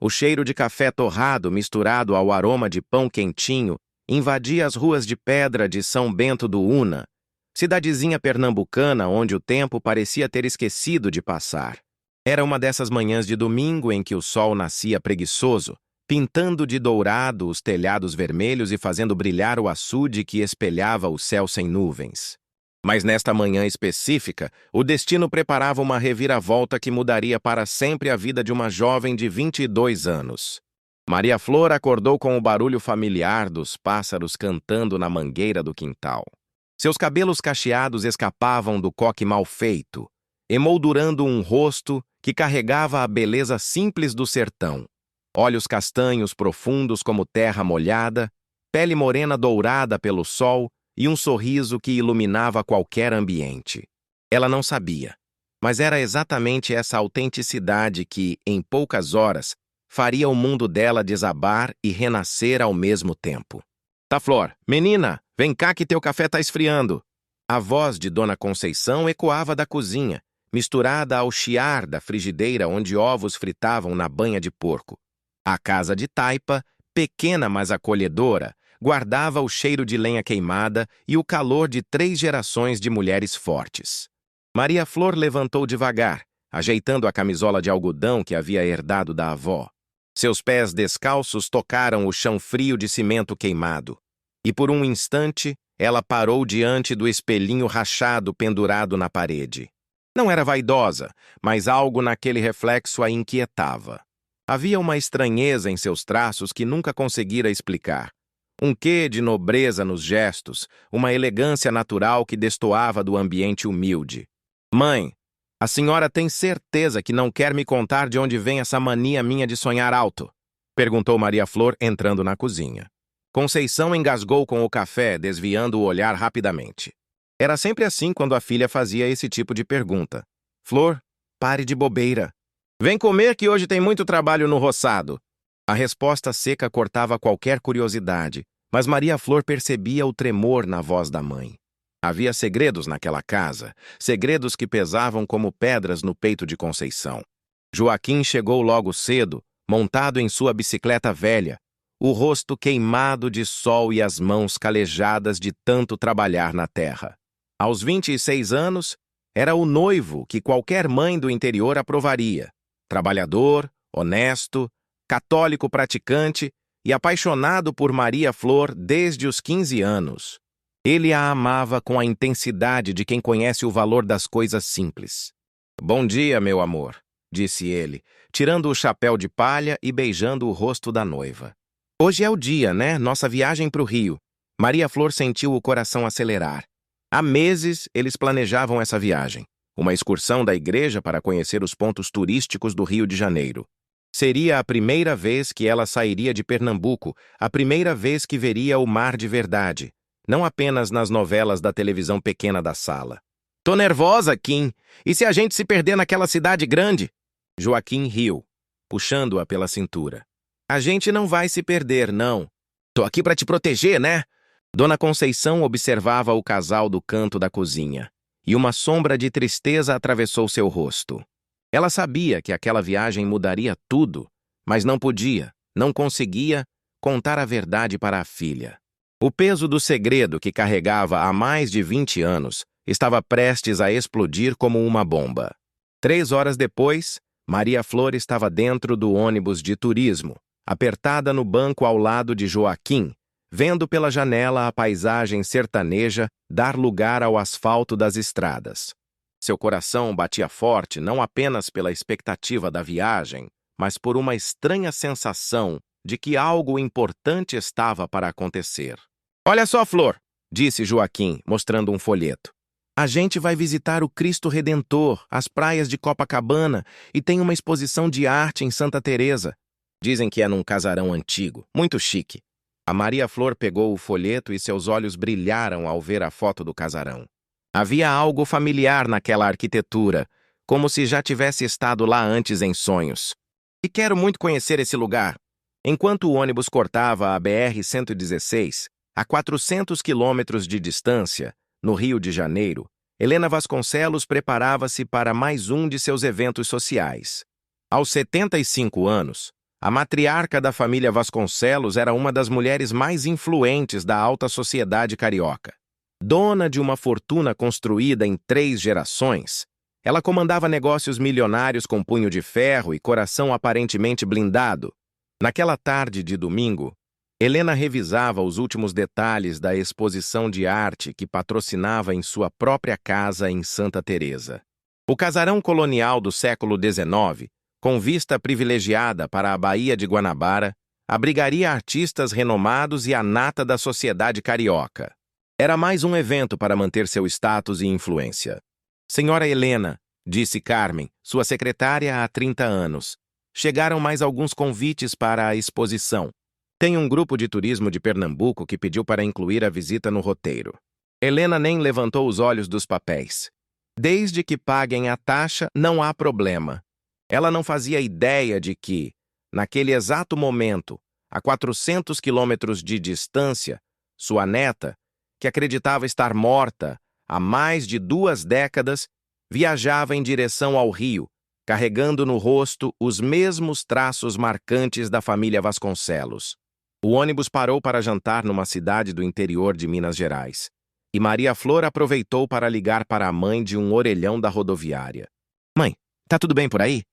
O cheiro de café torrado misturado ao aroma de pão quentinho invadia as ruas de pedra de São Bento do Una, cidadezinha pernambucana onde o tempo parecia ter esquecido de passar. Era uma dessas manhãs de domingo em que o sol nascia preguiçoso, pintando de dourado os telhados vermelhos e fazendo brilhar o açude que espelhava o céu sem nuvens. Mas nesta manhã específica, o destino preparava uma reviravolta que mudaria para sempre a vida de uma jovem de 22 anos. Maria Flor acordou com o barulho familiar dos pássaros cantando na mangueira do quintal. Seus cabelos cacheados escapavam do coque mal feito, emoldurando um rosto que carregava a beleza simples do sertão. Olhos castanhos profundos como terra molhada, pele morena dourada pelo sol e um sorriso que iluminava qualquer ambiente. Ela não sabia, mas era exatamente essa autenticidade que, em poucas horas, faria o mundo dela desabar e renascer ao mesmo tempo. Tá, Flor, menina, vem cá que teu café tá esfriando. A voz de Dona Conceição ecoava da cozinha, misturada ao chiar da frigideira onde ovos fritavam na banha de porco. A casa de taipa, pequena mas acolhedora, guardava o cheiro de lenha queimada e o calor de 3 gerações de mulheres fortes. Maria Flor levantou devagar, ajeitando a camisola de algodão que havia herdado da avó. Seus pés descalços tocaram o chão frio de cimento queimado. E por um instante, ela parou diante do espelhinho rachado pendurado na parede. Não era vaidosa, mas algo naquele reflexo a inquietava. Havia uma estranheza em seus traços que nunca conseguira explicar. Um quê de nobreza nos gestos, uma elegância natural que destoava do ambiente humilde. Mãe, a senhora tem certeza que não quer me contar de onde vem essa mania minha de sonhar alto? Perguntou Maria Flor entrando na cozinha. Conceição engasgou com o café, desviando o olhar rapidamente. Era sempre assim quando a filha fazia esse tipo de pergunta. Flor, pare de bobeira. Vem comer que hoje tem muito trabalho no roçado. A resposta seca cortava qualquer curiosidade, mas Maria Flor percebia o tremor na voz da mãe. Havia segredos naquela casa, segredos que pesavam como pedras no peito de Conceição. Joaquim chegou logo cedo, montado em sua bicicleta velha, o rosto queimado de sol e as mãos calejadas de tanto trabalhar na terra. Aos 26 anos, era o noivo que qualquer mãe do interior aprovaria. Trabalhador, honesto, católico praticante e apaixonado por Maria Flor desde os 15 anos. Ele a amava com a intensidade de quem conhece o valor das coisas simples. Bom dia, meu amor, disse ele, tirando o chapéu de palha e beijando o rosto da noiva. Hoje é o dia, né? Nossa viagem para o Rio. Maria Flor sentiu o coração acelerar. Há meses eles planejavam essa viagem. Uma excursão da igreja para conhecer os pontos turísticos do Rio de Janeiro. Seria a primeira vez que ela sairia de Pernambuco, a primeira vez que veria o mar de verdade, não apenas nas novelas da televisão pequena da sala. Tô nervosa, Kim. E se a gente se perder naquela cidade grande? Joaquim riu, puxando-a pela cintura. A gente não vai se perder, não. Tô aqui para te proteger, né? Dona Conceição observava o casal do canto da cozinha, e uma sombra de tristeza atravessou seu rosto. Ela sabia que aquela viagem mudaria tudo, mas não podia, não conseguia contar a verdade para a filha. O peso do segredo que carregava há mais de 20 anos estava prestes a explodir como uma bomba. 3 horas depois, Maria Flor estava dentro do ônibus de turismo, apertada no banco ao lado de Joaquim, vendo pela janela a paisagem sertaneja dar lugar ao asfalto das estradas. Seu coração batia forte não apenas pela expectativa da viagem, mas por uma estranha sensação de que algo importante estava para acontecer. Olha só, Flor, disse Joaquim, mostrando um folheto. A gente vai visitar o Cristo Redentor, as praias de Copacabana e tem uma exposição de arte em Santa Teresa. Dizem que é num casarão antigo, muito chique. A Maria Flor pegou o folheto e seus olhos brilharam ao ver a foto do casarão. Havia algo familiar naquela arquitetura, como se já tivesse estado lá antes em sonhos. E quero muito conhecer esse lugar. Enquanto o ônibus cortava a BR-116, a 400 quilômetros de distância, no Rio de Janeiro, Helena Vasconcelos preparava-se para mais um de seus eventos sociais. Aos 75 anos, A matriarca da família Vasconcelos era uma das mulheres mais influentes da alta sociedade carioca. Dona de uma fortuna construída em 3 gerações, ela comandava negócios milionários com punho de ferro e coração aparentemente blindado. Naquela tarde de domingo, Helena revisava os últimos detalhes da exposição de arte que patrocinava em sua própria casa em Santa Teresa. O casarão colonial do século XIX, com vista privilegiada para a Baía de Guanabara, abrigaria artistas renomados e a nata da sociedade carioca. Era mais um evento para manter seu status e influência. Senhora Helena, disse Carmen, sua secretária há 30 anos, chegaram mais alguns convites para a exposição. Tem um grupo de turismo de Pernambuco que pediu para incluir a visita no roteiro. Helena nem levantou os olhos dos papéis. Desde que paguem a taxa, não há problema. Ela não fazia ideia de que, naquele exato momento, a 400 quilômetros de distância, sua neta, que acreditava estar morta há mais de 2 décadas, viajava em direção ao Rio, carregando no rosto os mesmos traços marcantes da família Vasconcelos. O ônibus parou para jantar numa cidade do interior de Minas Gerais, e Maria Flor aproveitou para ligar para a mãe de um orelhão da rodoviária. Mãe, tá tudo bem por aí?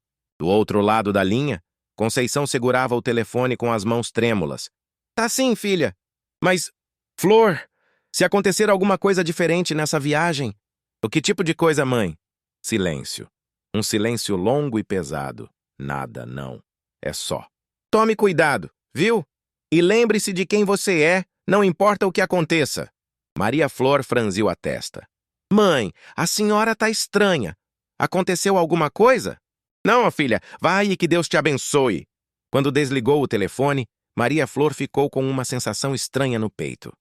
Do outro lado da linha, Conceição segurava o telefone com as mãos trêmulas. Tá sim, filha. Mas, Flor, se acontecer alguma coisa diferente nessa viagem... O que tipo de coisa, mãe? Silêncio. Um silêncio longo e pesado. Nada, não. É só. Tome cuidado, viu? E lembre-se de quem você é, não importa o que aconteça. Maria Flor franziu a testa. Mãe, a senhora tá estranha. Aconteceu alguma coisa? Não, filha, vai e que Deus te abençoe. Quando desligou o telefone, Maria Flor ficou com uma sensação estranha no peito.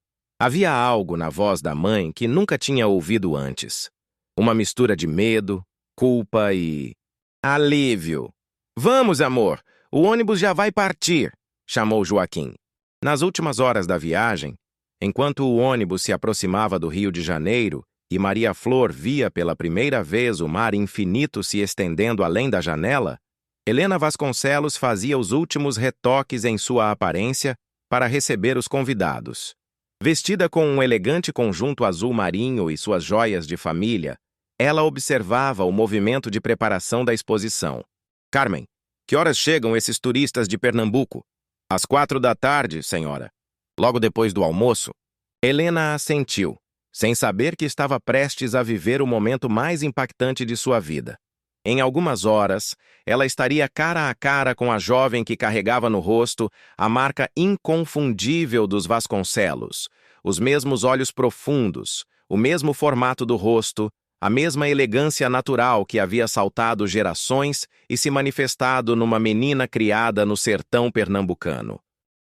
Havia algo na voz da mãe que nunca tinha ouvido antes. Uma mistura de medo, culpa e... alívio. Vamos, amor, o ônibus já vai partir, chamou Joaquim. Nas últimas horas da viagem, enquanto o ônibus se aproximava do Rio de Janeiro e Maria Flor via pela primeira vez o mar infinito se estendendo além da janela, Helena Vasconcelos fazia os últimos retoques em sua aparência para receber os convidados. Vestida com um elegante conjunto azul marinho e suas joias de família, ela observava o movimento de preparação da exposição. Carmen, que horas chegam esses turistas de Pernambuco? Às 4 da tarde, senhora. Logo depois do almoço, Helena assentiu, sem saber que estava prestes a viver o momento mais impactante de sua vida. Em algumas horas, ela estaria cara a cara com a jovem que carregava no rosto a marca inconfundível dos Vasconcelos, os mesmos olhos profundos, o mesmo formato do rosto, a mesma elegância natural que havia saltado gerações e se manifestado numa menina criada no sertão pernambucano.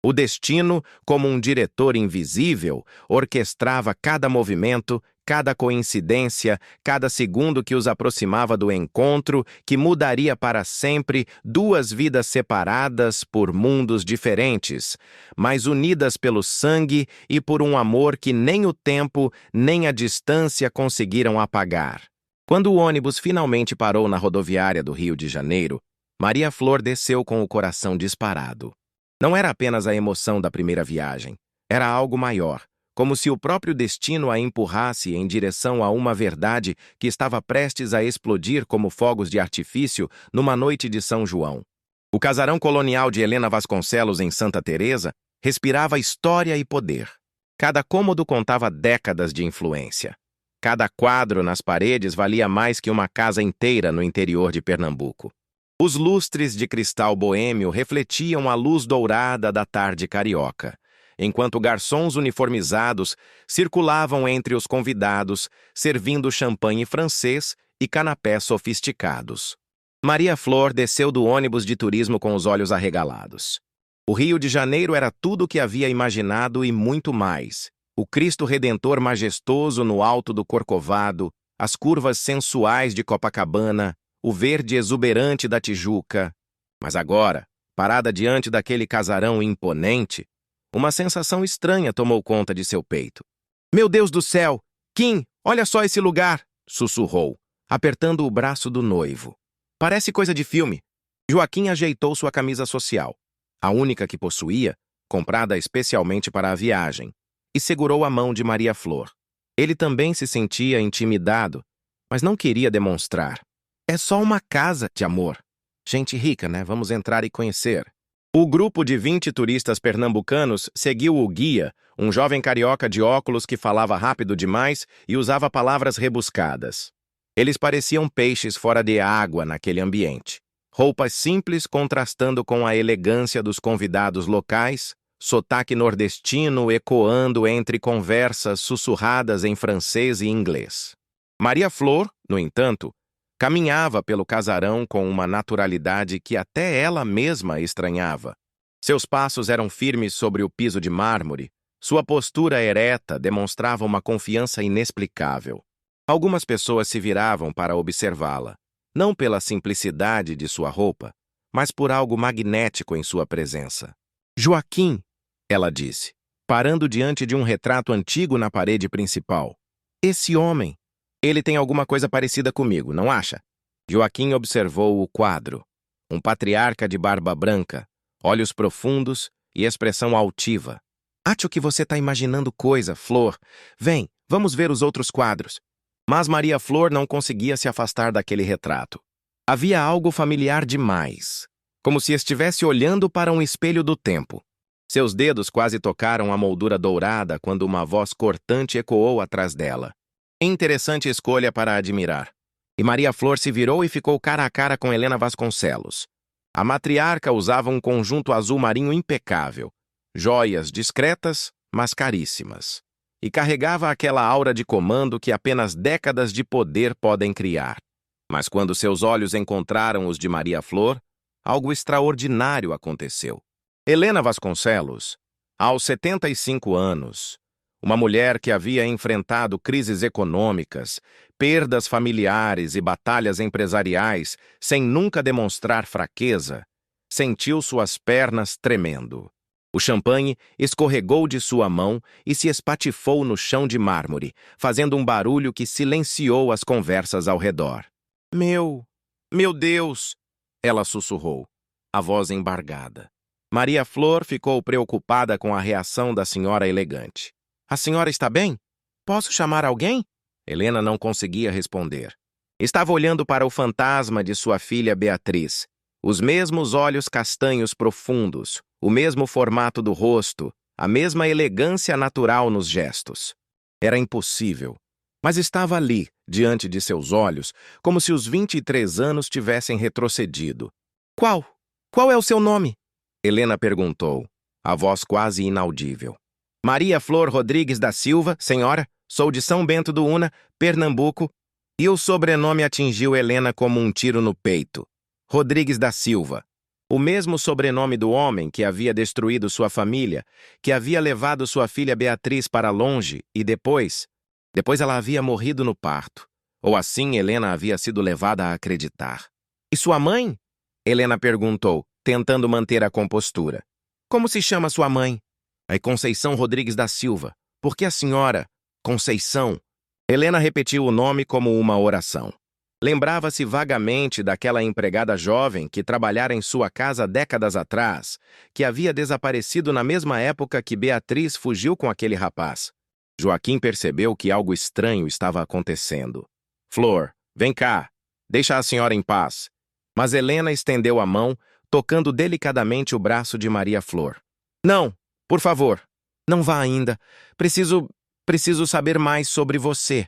O destino, como um diretor invisível, orquestrava cada movimento, cada coincidência, cada segundo que os aproximava do encontro, que mudaria para sempre 2 vidas separadas por mundos diferentes, mas unidas pelo sangue e por um amor que nem o tempo nem a distância conseguiram apagar. Quando o ônibus finalmente parou na rodoviária do Rio de Janeiro, Maria Flor desceu com o coração disparado. Não era apenas a emoção da primeira viagem, era algo maior, como se o próprio destino a empurrasse em direção a uma verdade que estava prestes a explodir como fogos de artifício numa noite de São João. O casarão colonial de Helena Vasconcelos em Santa Teresa respirava história e poder. Cada cômodo contava décadas de influência. Cada quadro nas paredes valia mais que uma casa inteira no interior de Pernambuco. Os lustres de cristal boêmio refletiam a luz dourada da tarde carioca, enquanto garçons uniformizados circulavam entre os convidados, servindo champanhe francês e canapés sofisticados. Maria Flor desceu do ônibus de turismo com os olhos arregalados. O Rio de Janeiro era tudo o que havia imaginado e muito mais. O Cristo Redentor majestoso no alto do Corcovado, as curvas sensuais de Copacabana, o verde exuberante da Tijuca. Mas agora, parada diante daquele casarão imponente, uma sensação estranha tomou conta de seu peito. Meu Deus do céu! Kim, olha só esse lugar! Sussurrou, apertando o braço do noivo. Parece coisa de filme. Joaquim ajeitou sua camisa social. a única que possuía, comprada especialmente para a viagem, e segurou a mão de Maria Flor. Ele também se sentia intimidado, mas não queria demonstrar. É só uma casa de amor. Gente rica, né? Vamos entrar e conhecer. O grupo de 20 turistas pernambucanos seguiu o guia, um jovem carioca de óculos que falava rápido demais e usava palavras rebuscadas. Eles pareciam peixes fora de água naquele ambiente. Roupas simples contrastando com a elegância dos convidados locais, sotaque nordestino ecoando entre conversas sussurradas em francês e inglês. Maria Flor, no entanto, caminhava pelo casarão com uma naturalidade que até ela mesma estranhava. Seus passos eram firmes sobre o piso de mármore, sua postura ereta demonstrava uma confiança inexplicável. Algumas pessoas se viravam para observá-la, não pela simplicidade de sua roupa, mas por algo magnético em sua presença. Joaquim, ela disse, parando diante de um retrato antigo na parede principal. Esse homem, ele tem alguma coisa parecida comigo, não acha? Joaquim observou o quadro. Um patriarca de barba branca, olhos profundos e expressão altiva. Acho que você está imaginando coisa, Flor. Vem, vamos ver os outros quadros. Mas Maria Flor não conseguia se afastar daquele retrato. Havia algo familiar demais, como se estivesse olhando para um espelho do tempo. Seus dedos quase tocaram a moldura dourada quando uma voz cortante ecoou atrás dela. Interessante escolha para admirar. E Maria Flor se virou e ficou cara a cara com Helena Vasconcelos. A matriarca usava um conjunto azul marinho impecável, joias discretas, mas caríssimas, e carregava aquela aura de comando que apenas décadas de poder podem criar. Mas quando seus olhos encontraram os de Maria Flor, algo extraordinário aconteceu. Helena Vasconcelos, aos 75 anos, uma mulher que havia enfrentado crises econômicas, perdas familiares e batalhas empresariais sem nunca demonstrar fraqueza, sentiu suas pernas tremendo. O champanhe escorregou de sua mão e se espatifou no chão de mármore, fazendo um barulho que silenciou as conversas ao redor. Meu Deus! Ela sussurrou, a voz embargada. Maria Flor ficou preocupada com a reação da senhora elegante. A senhora está bem? Posso chamar alguém? Helena não conseguia responder. Estava olhando para o fantasma de sua filha Beatriz. Os mesmos olhos castanhos profundos, o mesmo formato do rosto, a mesma elegância natural nos gestos. Era impossível, mas estava ali, diante de seus olhos, como se os 23 anos tivessem retrocedido. Qual é o seu nome? Helena perguntou, a voz quase inaudível. Maria Flor Rodrigues da Silva, senhora, sou de São Bento do Una, Pernambuco, e o sobrenome atingiu Helena como um tiro no peito. Rodrigues da Silva. O mesmo sobrenome do homem que havia destruído sua família, que havia levado sua filha Beatriz para longe e depois ela havia morrido no parto. Ou assim Helena havia sido levada a acreditar. E sua mãe? Helena perguntou, tentando manter a compostura. Como se chama sua mãe? É Conceição Rodrigues da Silva. Por que a senhora? Conceição. Helena repetiu o nome como uma oração. Lembrava-se vagamente daquela empregada jovem que trabalhara em sua casa décadas atrás, que havia desaparecido na mesma época que Beatriz fugiu com aquele rapaz. Joaquim percebeu que algo estranho estava acontecendo. Flor, vem cá. Deixa a senhora em paz. Mas Helena estendeu a mão, tocando delicadamente o braço de Maria Flor. Não, por favor, não vá ainda. Preciso saber mais sobre você.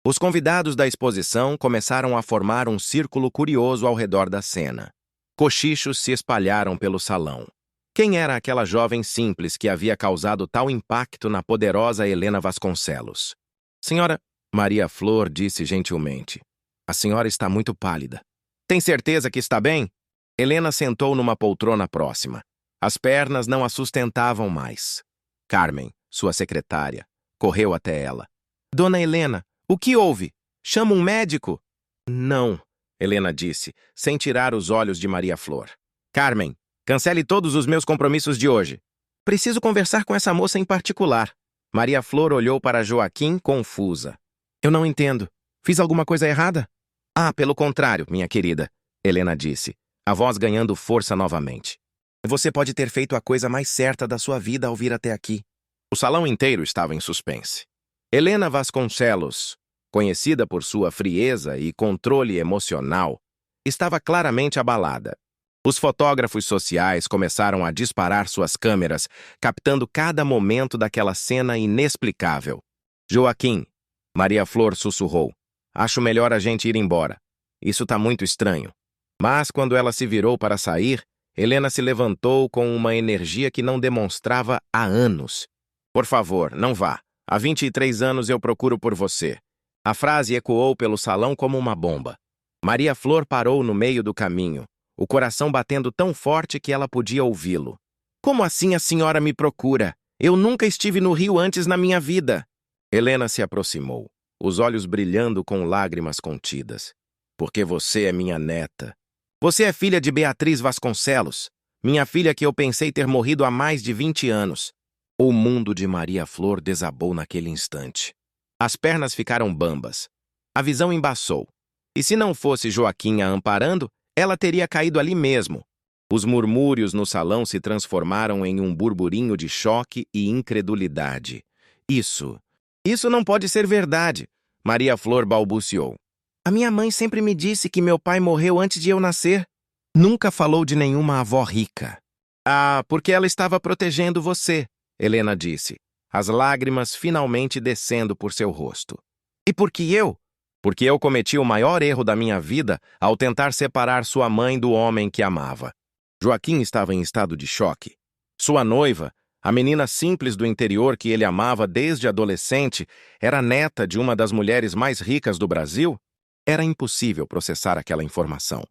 Os convidados da exposição começaram a formar um círculo curioso ao redor da cena. Cochichos se espalharam pelo salão. Quem era aquela jovem simples que havia causado tal impacto na poderosa Helena Vasconcelos? Senhora, Maria Flor disse gentilmente. A senhora está muito pálida. Tem certeza que está bem? Helena sentou numa poltrona próxima. As pernas não a sustentavam mais. Carmen, sua secretária, correu até ela. Dona Helena, o que houve? Chama um médico? Não, Helena disse, sem tirar os olhos de Maria Flor. Carmen, cancele todos os meus compromissos de hoje. Preciso conversar com essa moça em particular. Maria Flor olhou para Joaquim, confusa. Eu não entendo. Fiz alguma coisa errada? Ah, pelo contrário, minha querida, Helena disse, a voz ganhando força novamente. Você pode ter feito a coisa mais certa da sua vida ao vir até aqui. O salão inteiro estava em suspense. Helena Vasconcelos, conhecida por sua frieza e controle emocional, estava claramente abalada. Os fotógrafos sociais começaram a disparar suas câmeras, captando cada momento daquela cena inexplicável. Joaquim, Maria Flor sussurrou. Acho melhor a gente ir embora. Isso tá muito estranho. Mas quando ela se virou para sair, Helena se levantou com uma energia que não demonstrava há anos. Por favor, não vá. Há 23 anos eu procuro por você. A frase ecoou pelo salão como uma bomba. Maria Flor parou no meio do caminho, o coração batendo tão forte que ela podia ouvi-lo. Como assim a senhora me procura? Eu nunca estive no Rio antes na minha vida. Helena se aproximou, os olhos brilhando com lágrimas contidas. Porque você é minha neta. Você é filha de Beatriz Vasconcelos, minha filha que eu pensei ter morrido há mais de 20 anos. O mundo de Maria Flor desabou naquele instante. As pernas ficaram bambas. A visão embaçou. E se não fosse Joaquim a amparando, ela teria caído ali mesmo. Os murmúrios no salão se transformaram em um burburinho de choque e incredulidade. Isso não pode ser verdade, Maria Flor balbuciou. A minha mãe sempre me disse que meu pai morreu antes de eu nascer. Nunca falou de nenhuma avó rica. Ah, porque ela estava protegendo você, Helena disse, as lágrimas finalmente descendo por seu rosto. E por que eu? Porque eu cometi o maior erro da minha vida ao tentar separar sua mãe do homem que amava. Joaquim estava em estado de choque. Sua noiva, a menina simples do interior que ele amava desde adolescente, era neta de uma das mulheres mais ricas do Brasil? Era impossível processar aquela informação.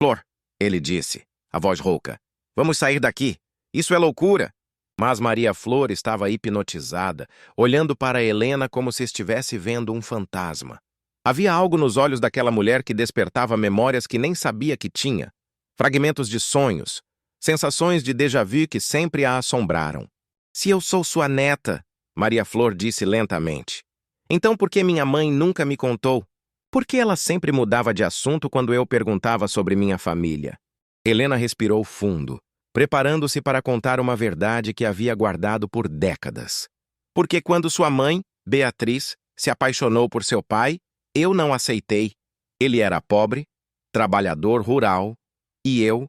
Flor, ele disse, a voz rouca, vamos sair daqui. Isso é loucura. Mas Maria Flor estava hipnotizada, olhando para Helena como se estivesse vendo um fantasma. Havia algo nos olhos daquela mulher que despertava memórias que nem sabia que tinha. Fragmentos de sonhos, sensações de déjà-vu que sempre a assombraram. Se eu sou sua neta, Maria Flor disse lentamente, então por que minha mãe nunca me contou? Por que ela sempre mudava de assunto quando eu perguntava sobre minha família? Helena respirou fundo, preparando-se para contar uma verdade que havia guardado por décadas. Porque quando sua mãe, Beatriz, se apaixonou por seu pai, eu não aceitei. Ele era pobre, trabalhador rural, e eu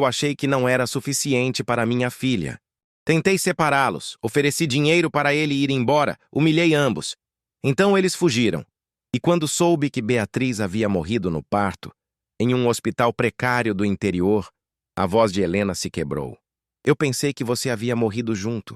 achei que não era suficiente para minha filha. Tentei separá-los, ofereci dinheiro para ele ir embora, humilhei ambos. Então eles fugiram. E quando soube que Beatriz havia morrido no parto, em um hospital precário do interior, a voz de Helena se quebrou. Eu pensei que você havia morrido junto.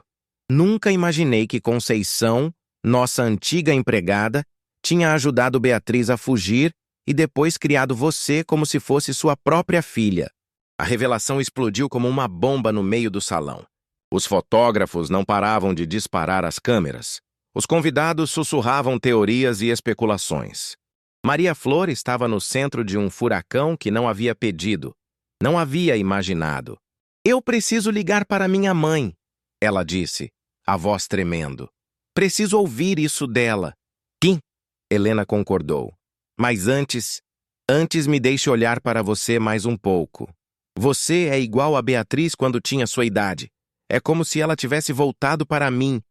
Nunca imaginei que Conceição, nossa antiga empregada, tinha ajudado Beatriz a fugir e depois criado você como se fosse sua própria filha. A revelação explodiu como uma bomba no meio do salão. Os fotógrafos não paravam de disparar as câmeras. Os convidados sussurravam teorias e especulações. Maria Flor estava no centro de um furacão que não havia pedido, não havia imaginado. Eu preciso ligar para minha mãe, ela disse, a voz tremendo. Preciso ouvir isso dela. Kim, Helena concordou. Mas antes me deixe olhar para você mais um pouco. Você é igual a Beatriz quando tinha sua idade. É como se ela tivesse voltado para mim.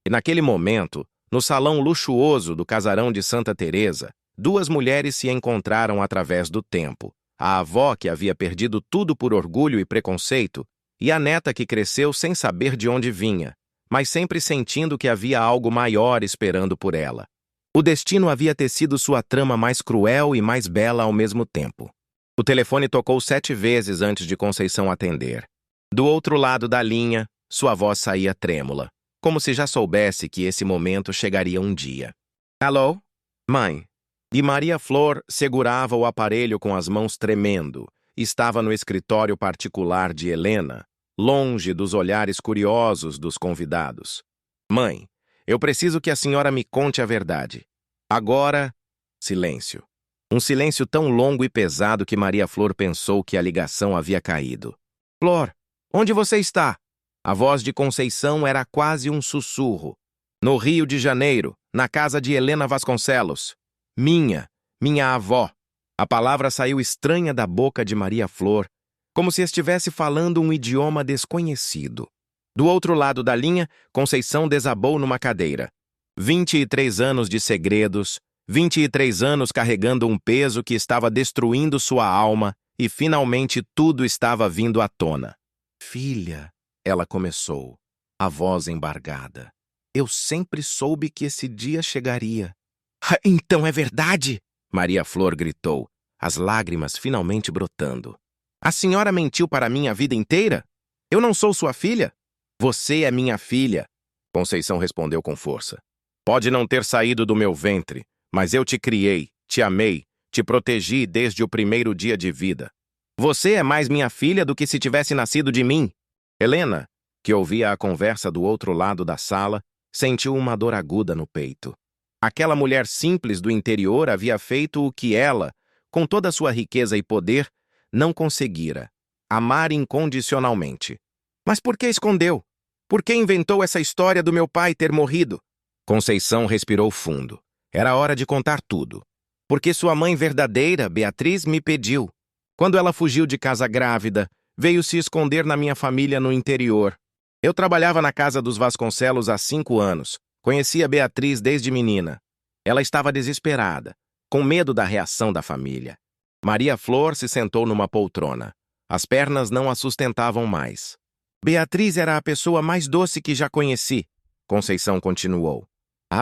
E naquele momento, no salão luxuoso do casarão de Santa Teresa, duas mulheres se encontraram através do tempo. A avó que havia perdido tudo por orgulho e preconceito, e a neta que cresceu sem saber de onde vinha, mas sempre sentindo que havia algo maior esperando por ela. O destino havia tecido sua trama mais cruel e mais bela ao mesmo tempo. O telefone tocou 7 vezes antes de Conceição atender. Do outro lado da linha, sua voz saía trêmula, como se já soubesse que esse momento chegaria um dia. Alô? Mãe. E Maria Flor segurava o aparelho com as mãos tremendo. Estava no escritório particular de Helena, longe dos olhares curiosos dos convidados. Mãe, eu preciso que a senhora me conte a verdade. Agora, silêncio. Um silêncio tão longo e pesado que Maria Flor pensou que a ligação havia caído. Flor, onde você está? A voz de Conceição era quase um sussurro. No Rio de Janeiro, na casa de Helena Vasconcelos. Minha avó. A palavra saiu estranha da boca de Maria Flor, como se estivesse falando um idioma desconhecido. Do outro lado da linha, Conceição desabou numa cadeira. 23 anos de segredos, 23 anos carregando um peso que estava destruindo sua alma e finalmente tudo estava vindo à tona. Filha, ela começou, a voz embargada. Eu sempre soube que esse dia chegaria. Então é verdade? Maria Flor gritou, as lágrimas finalmente brotando. A senhora mentiu para mim a vida inteira? Eu não sou sua filha? Você é minha filha, Conceição respondeu com força. Pode não ter saído do meu ventre, mas eu te criei, te amei, te protegi desde o primeiro dia de vida. Você é mais minha filha do que se tivesse nascido de mim. Helena, que ouvia a conversa do outro lado da sala, sentiu uma dor aguda no peito. Aquela mulher simples do interior havia feito o que ela, com toda sua riqueza e poder, não conseguira: amar incondicionalmente. Mas por que escondeu? Por que inventou essa história do meu pai ter morrido? Conceição respirou fundo. Era hora de contar tudo. Porque sua mãe verdadeira, Beatriz, me pediu. Quando ela fugiu de casa grávida, veio se esconder na minha família no interior. Eu trabalhava na casa dos Vasconcelos há 5 anos. Conhecia Beatriz desde menina. Ela estava desesperada, com medo da reação da família. Maria Flor se sentou numa poltrona. As pernas não a sustentavam mais. Beatriz era a pessoa mais doce que já conheci, Conceição continuou.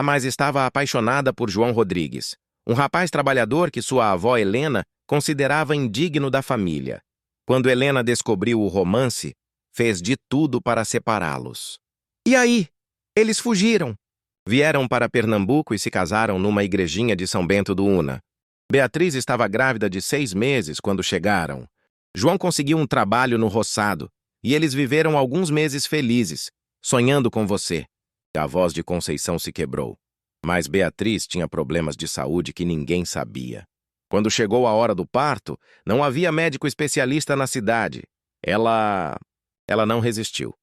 Mas estava apaixonada por João Rodrigues, um rapaz trabalhador que sua avó Helena considerava indigno da família. Quando Helena descobriu o romance, fez de tudo para separá-los. E aí? Eles fugiram. Vieram para Pernambuco e se casaram numa igrejinha de São Bento do Una. Beatriz estava grávida de 6 meses quando chegaram. João conseguiu um trabalho no roçado e eles viveram alguns meses felizes, sonhando com você. A voz de Conceição se quebrou. Mas Beatriz tinha problemas de saúde que ninguém sabia. Quando chegou a hora do parto, não havia médico especialista na cidade. Ela não resistiu.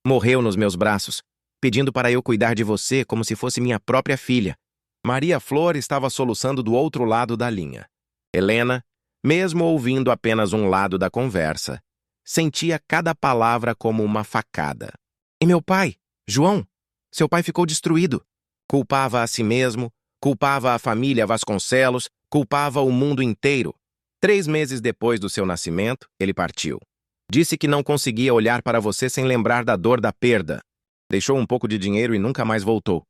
Morreu nos meus braços, pedindo para eu cuidar de você como se fosse minha própria filha. Maria Flor estava soluçando do outro lado da linha. Helena, mesmo ouvindo apenas um lado da conversa, sentia cada palavra como uma facada. E meu pai, João? Seu pai ficou destruído. Culpava a si mesmo, culpava a família Vasconcelos, culpava o mundo inteiro. 3 meses depois do seu nascimento, ele partiu. Disse que não conseguia olhar para você sem lembrar da dor da perda. Deixou um pouco de dinheiro e nunca mais voltou.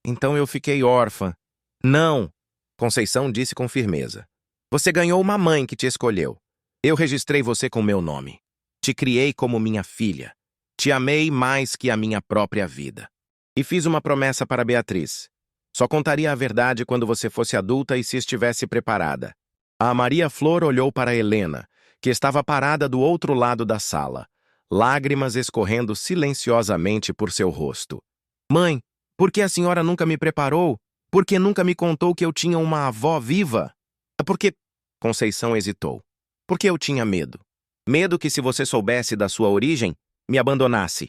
Então eu fiquei órfã. Não, Conceição disse com firmeza. Você ganhou uma mãe que te escolheu. Eu registrei você com meu nome. Te criei como minha filha. Te amei mais que a minha própria vida. E fiz uma promessa para Beatriz. Só contaria a verdade quando você fosse adulta e se estivesse preparada. A Maria Flor olhou para Helena, que estava parada do outro lado da sala, lágrimas escorrendo silenciosamente por seu rosto. Mãe, por que a senhora nunca me preparou? Por que nunca me contou que eu tinha uma avó viva? Porque... Conceição hesitou. Porque eu tinha medo. Medo que, se você soubesse da sua origem, me abandonasse.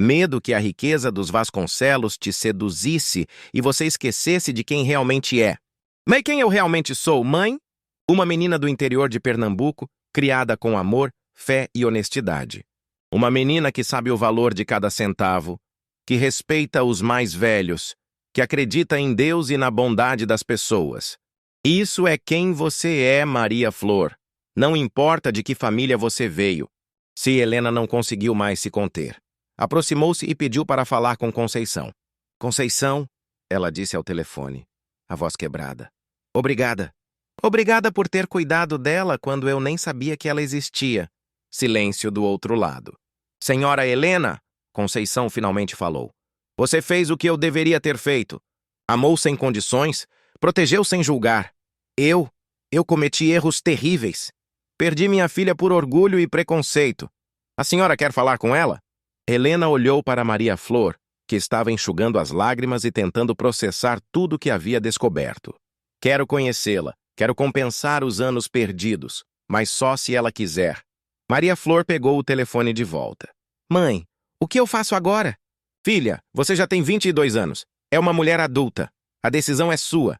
Medo que a riqueza dos Vasconcelos te seduzisse e você esquecesse de quem realmente é. Mas quem eu realmente sou, mãe? Uma menina do interior de Pernambuco, criada com amor, fé e honestidade. Uma menina que sabe o valor de cada centavo, que respeita os mais velhos, que acredita em Deus e na bondade das pessoas. Isso é quem você é, Maria Flor. Não importa de que família você veio. Se Helena não conseguiu mais se conter, aproximou-se e pediu para falar com Conceição. Conceição, ela disse ao telefone, a voz quebrada. Obrigada. Obrigada por ter cuidado dela quando eu nem sabia que ela existia. Silêncio do outro lado. Senhora Helena, Conceição finalmente falou. Você fez o que eu deveria ter feito. Amou sem condições, protegeu sem julgar. Eu cometi erros terríveis. Perdi minha filha por orgulho e preconceito. A senhora quer falar com ela? Helena olhou para Maria Flor, que estava enxugando as lágrimas e tentando processar tudo o que havia descoberto. Quero conhecê-la, quero compensar os anos perdidos, mas só se ela quiser. Maria Flor pegou o telefone de volta. Mãe, o que eu faço agora? Filha, você já tem 22 anos. É uma mulher adulta. A decisão é sua.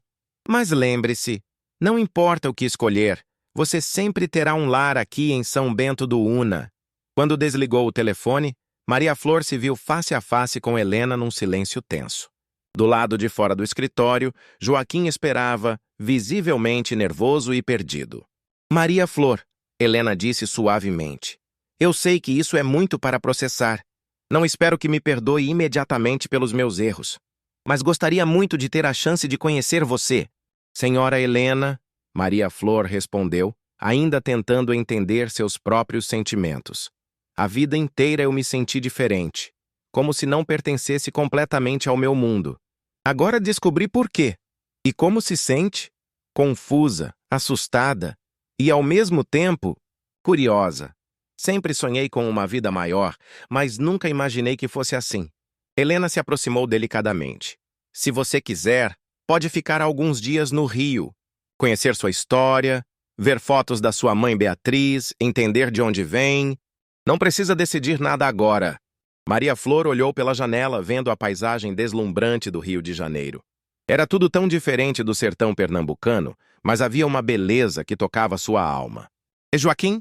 Mas lembre-se, não importa o que escolher, Você sempre terá um lar aqui em São Bento do Una. Quando desligou o telefone, Maria Flor se viu face a face com Helena num silêncio tenso. Do lado de fora do escritório, Joaquim esperava, visivelmente nervoso e perdido. Maria Flor, Helena disse suavemente. Eu sei que isso é muito para processar. Não espero que me perdoe imediatamente pelos meus erros. Mas gostaria muito de ter a chance de conhecer você. Senhora Helena, Maria Flor respondeu, ainda tentando entender seus próprios sentimentos. A vida inteira eu me senti diferente, como se não pertencesse completamente ao meu mundo. Agora descobri por quê. E como se sente? Confusa, assustada e, ao mesmo tempo, curiosa. Sempre sonhei com uma vida maior, mas nunca imaginei que fosse assim. Helena se aproximou delicadamente. Se você quiser, pode ficar alguns dias no Rio, conhecer sua história, ver fotos da sua mãe Beatriz, entender de onde vem. Não precisa decidir nada agora. Maria Flor olhou pela janela, vendo a paisagem deslumbrante do Rio de Janeiro. Era tudo tão diferente do sertão pernambucano, mas havia uma beleza que tocava sua alma. E Joaquim?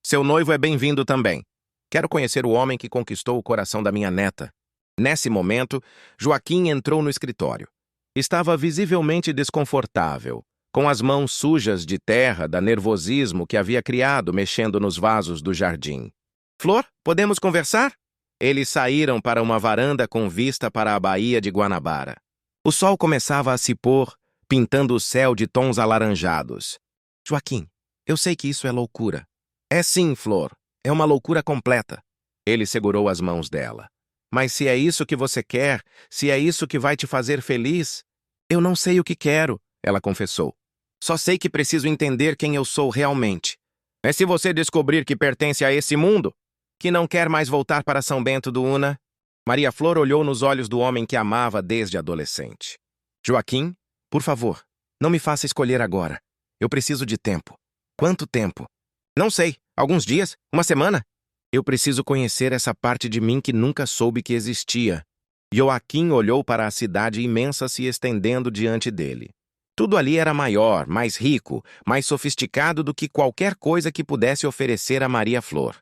Seu noivo é bem-vindo também. Quero conhecer o homem que conquistou o coração da minha neta. Nesse momento, Joaquim entrou no escritório. Estava visivelmente desconfortável, com as mãos sujas de terra da nervosismo que havia criado mexendo nos vasos do jardim. Flor, podemos conversar? Eles saíram para uma varanda com vista para a Baía de Guanabara. O sol começava a se pôr, pintando o céu de tons alaranjados. Joaquim, eu sei que isso é loucura. É sim, Flor. É uma loucura completa. Ele segurou as mãos dela. Mas se é isso que você quer, se é isso que vai te fazer feliz... Eu não sei o que quero, ela confessou. Só sei que preciso entender quem eu sou realmente. É se você descobrir que pertence a esse mundo, que não quer mais voltar para São Bento do Una. Maria Flor olhou nos olhos do homem que amava desde adolescente. Joaquim, por favor, não me faça escolher agora. Eu preciso de tempo. Quanto tempo? Não sei. Alguns dias? Uma semana? Eu preciso conhecer essa parte de mim que nunca soube que existia. Joaquim olhou para a cidade imensa se estendendo diante dele. Tudo ali era maior, mais rico, mais sofisticado do que qualquer coisa que pudesse oferecer a Maria Flor.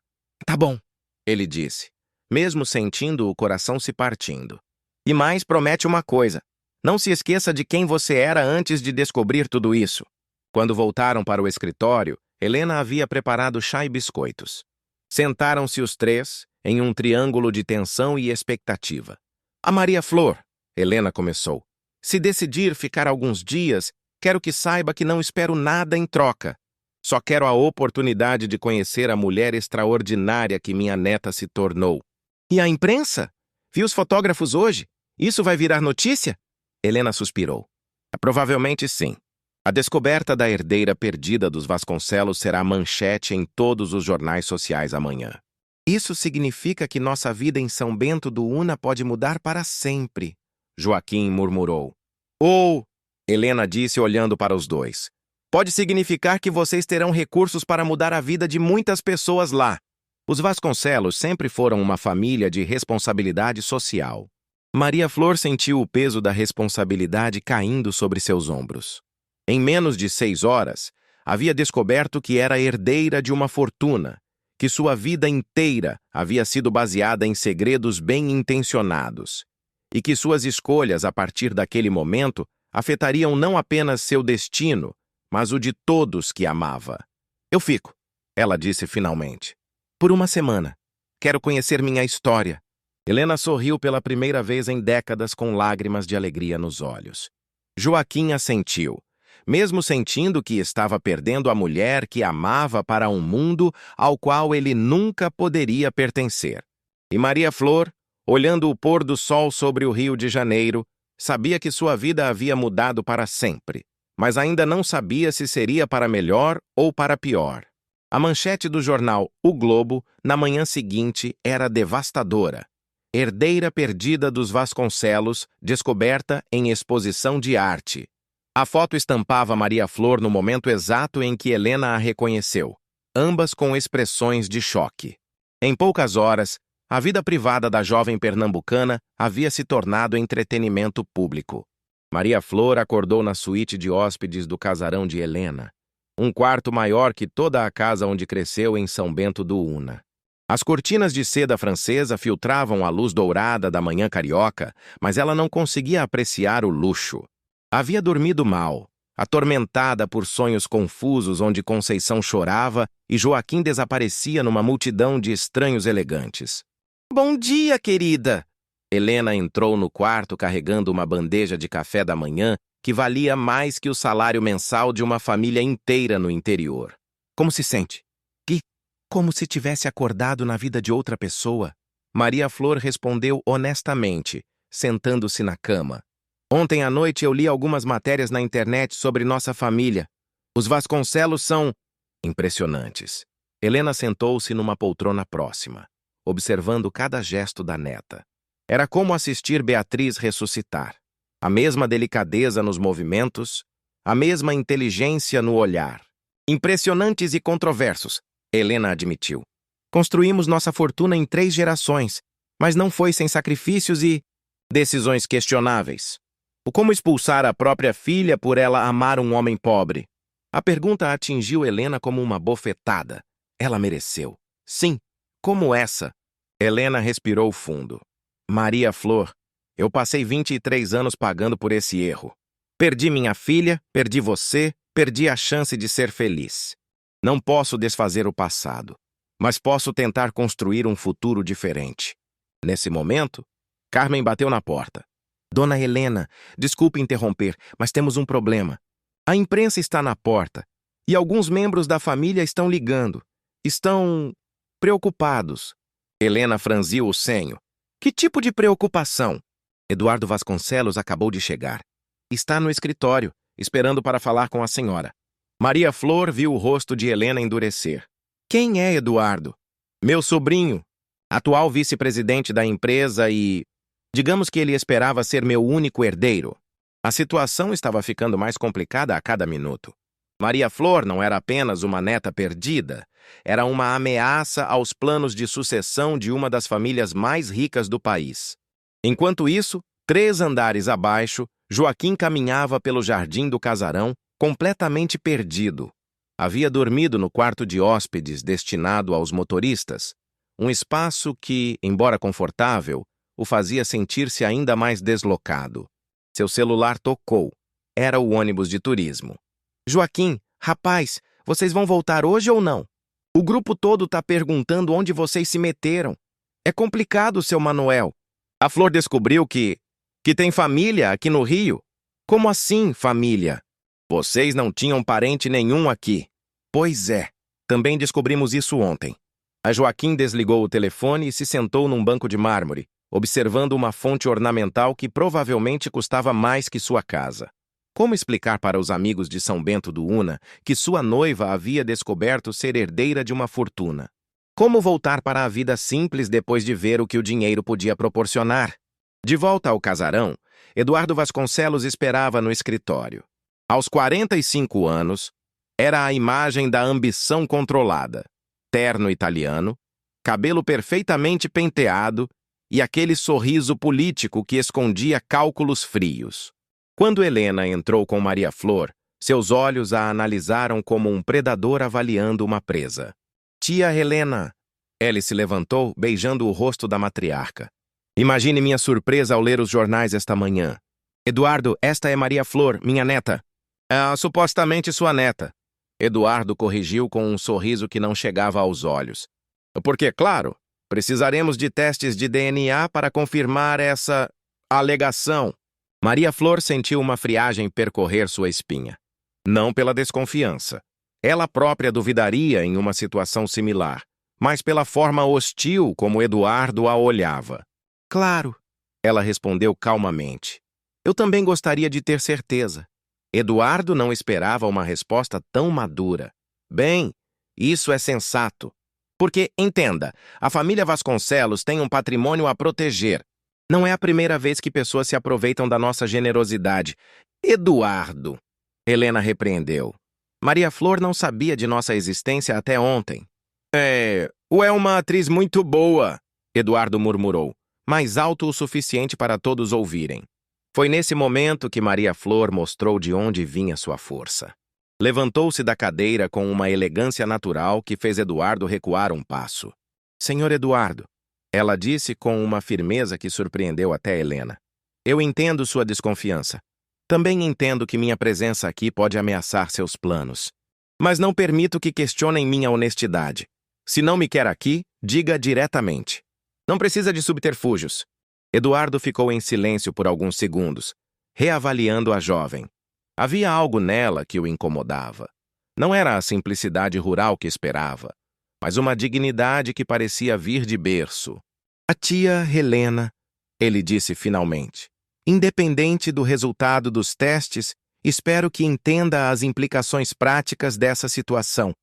Tá bom, ele disse, mesmo sentindo o coração se partindo. E mais, promete uma coisa. Não se esqueça de quem você era antes de descobrir tudo isso. Quando voltaram para o escritório, Helena havia preparado chá e biscoitos. Sentaram-se os três, em um triângulo de tensão e expectativa. A Maria Flor, Helena começou. Se decidir ficar alguns dias, quero que saiba que não espero nada em troca. Só quero a oportunidade de conhecer a mulher extraordinária que minha neta se tornou. E a imprensa? Vi os fotógrafos hoje. Isso vai virar notícia? Helena suspirou. Provavelmente sim. A descoberta da herdeira perdida dos Vasconcelos será manchete em todos os jornais sociais amanhã. Isso significa que nossa vida em São Bento do Una pode mudar para sempre, Joaquim murmurou. Ou, Helena disse olhando para os dois, pode significar que vocês terão recursos para mudar a vida de muitas pessoas lá. Os Vasconcelos sempre foram uma família de responsabilidade social. Maria Flor sentiu o peso da responsabilidade caindo sobre seus ombros. Em menos de 6 horas, havia descoberto que era herdeira de uma fortuna, que sua vida inteira havia sido baseada em segredos bem intencionados, e que suas escolhas a partir daquele momento afetariam não apenas seu destino, mas o de todos que amava. Eu fico, ela disse finalmente. Por uma semana. Quero conhecer minha história. Helena sorriu pela primeira vez em décadas com lágrimas de alegria nos olhos. Joaquim assentiu, mesmo sentindo que estava perdendo a mulher que amava para um mundo ao qual ele nunca poderia pertencer. E Maria Flor, olhando o pôr do sol sobre o Rio de Janeiro, sabia que sua vida havia mudado para sempre, mas ainda não sabia se seria para melhor ou para pior. A manchete do jornal O Globo, na manhã seguinte, era devastadora. Herdeira perdida dos Vasconcelos, descoberta em exposição de arte. A foto estampava Maria Flor no momento exato em que Helena a reconheceu, ambas com expressões de choque. Em poucas horas, a vida privada da jovem pernambucana havia se tornado entretenimento público. Maria Flor acordou na suíte de hóspedes do casarão de Helena. um quarto maior que toda a casa onde cresceu em São Bento do Una. As cortinas de seda francesa filtravam a luz dourada da manhã carioca, mas ela não conseguia apreciar o luxo. Havia dormido mal, atormentada por sonhos confusos onde Conceição chorava e Joaquim desaparecia numa multidão de estranhos elegantes. "Bom dia, querida!" Helena entrou no quarto carregando uma bandeja de café da manhã que valia mais que o salário mensal de uma família inteira no interior. "Como se sente?" "Como se tivesse acordado na vida de outra pessoa." Maria Flor respondeu honestamente, sentando-se na cama. "Ontem à noite eu li algumas matérias na internet sobre nossa família. Os Vasconcelos são impressionantes." Helena sentou-se numa poltrona próxima, observando cada gesto da neta. Era como assistir Beatriz ressuscitar. A mesma delicadeza nos movimentos, a mesma inteligência no olhar. "Impressionantes e controversos", Helena admitiu. "Construímos nossa fortuna em 3 gerações, mas não foi sem sacrifícios e decisões questionáveis. O como expulsar a própria filha por ela amar um homem pobre?" A pergunta atingiu Helena como uma bofetada. Ela mereceu. "Sim, como essa?" Helena respirou fundo. "Maria Flor, eu passei 23 anos pagando por esse erro. Perdi minha filha, perdi você, perdi a chance de ser feliz. Não posso desfazer o passado, mas posso tentar construir um futuro diferente." Nesse momento, Carmen bateu na porta. "Dona Helena, desculpe interromper, mas temos um problema. A imprensa está na porta e alguns membros da família estão ligando. Estão preocupados." Helena franziu o senho. "Que tipo de preocupação?" "Eduardo Vasconcelos acabou de chegar. Está no escritório, esperando para falar com a senhora." Maria Flor viu o rosto de Helena endurecer. "Quem é Eduardo?" "Meu sobrinho, atual vice-presidente da empresa e... digamos que ele esperava ser meu único herdeiro." A situação estava ficando mais complicada a cada minuto. Maria Flor não era apenas uma neta perdida, era uma ameaça aos planos de sucessão de uma das famílias mais ricas do país. Enquanto isso, 3 andares abaixo, Joaquim caminhava pelo jardim do casarão, completamente perdido. Havia dormido no quarto de hóspedes destinado aos motoristas, um espaço que, embora confortável, o fazia sentir-se ainda mais deslocado. Seu celular tocou. Era o ônibus de turismo. "Joaquim, rapaz, vocês vão voltar hoje ou não? O grupo todo tá perguntando onde vocês se meteram. É complicado, seu Manuel." A Flor descobriu que tem família aqui no Rio. "Como assim, família? Vocês não tinham parente nenhum aqui." "Pois é, também descobrimos isso ontem." A Joaquim desligou o telefone e se sentou num banco de mármore, observando uma fonte ornamental que provavelmente custava mais que sua casa. Como explicar para os amigos de São Bento do Una que sua noiva havia descoberto ser herdeira de uma fortuna? Como voltar para a vida simples depois de ver o que o dinheiro podia proporcionar? De volta ao casarão, Eduardo Vasconcelos esperava no escritório. Aos 45 anos, era a imagem da ambição controlada. Terno italiano, cabelo perfeitamente penteado e aquele sorriso político que escondia cálculos frios. Quando Helena entrou com Maria Flor, seus olhos a analisaram como um predador avaliando uma presa. "Tia Helena." Ele se levantou, beijando o rosto da matriarca. "Imagine minha surpresa ao ler os jornais esta manhã. Eduardo, esta é Maria Flor, minha neta." Supostamente sua neta." Eduardo corrigiu com um sorriso que não chegava aos olhos. "Porque, claro, precisaremos de testes de DNA para confirmar essa alegação." Maria Flor sentiu uma friagem percorrer sua espinha. Não pela desconfiança. Ela própria duvidaria em uma situação similar, mas pela forma hostil como Eduardo a olhava. "Claro," ela respondeu calmamente. "Eu também gostaria de ter certeza." Eduardo não esperava uma resposta tão madura. "Bem, isso é sensato. Porque, entenda, a família Vasconcelos tem um patrimônio a proteger. Não é a primeira vez que pessoas se aproveitam da nossa generosidade." "Eduardo," Helena repreendeu. "Maria Flor não sabia de nossa existência até ontem." É uma atriz muito boa," Eduardo murmurou, mais alto o suficiente para todos ouvirem. Foi nesse momento que Maria Flor mostrou de onde vinha sua força. Levantou-se da cadeira com uma elegância natural que fez Eduardo recuar um passo. Senhor Eduardo, ela disse com uma firmeza que surpreendeu até Helena. Eu entendo sua desconfiança. Também entendo que minha presença aqui pode ameaçar seus planos. Mas não permito que questionem minha honestidade. Se não me quer aqui, diga diretamente. Não precisa de subterfúgios. Eduardo ficou em silêncio por alguns segundos, reavaliando a jovem. Havia algo nela que o incomodava. Não era a simplicidade rural que esperava, mas uma dignidade que parecia vir de berço. A tia Helena, ele disse finalmente. Independente do resultado dos testes, espero que entenda as implicações práticas dessa situação.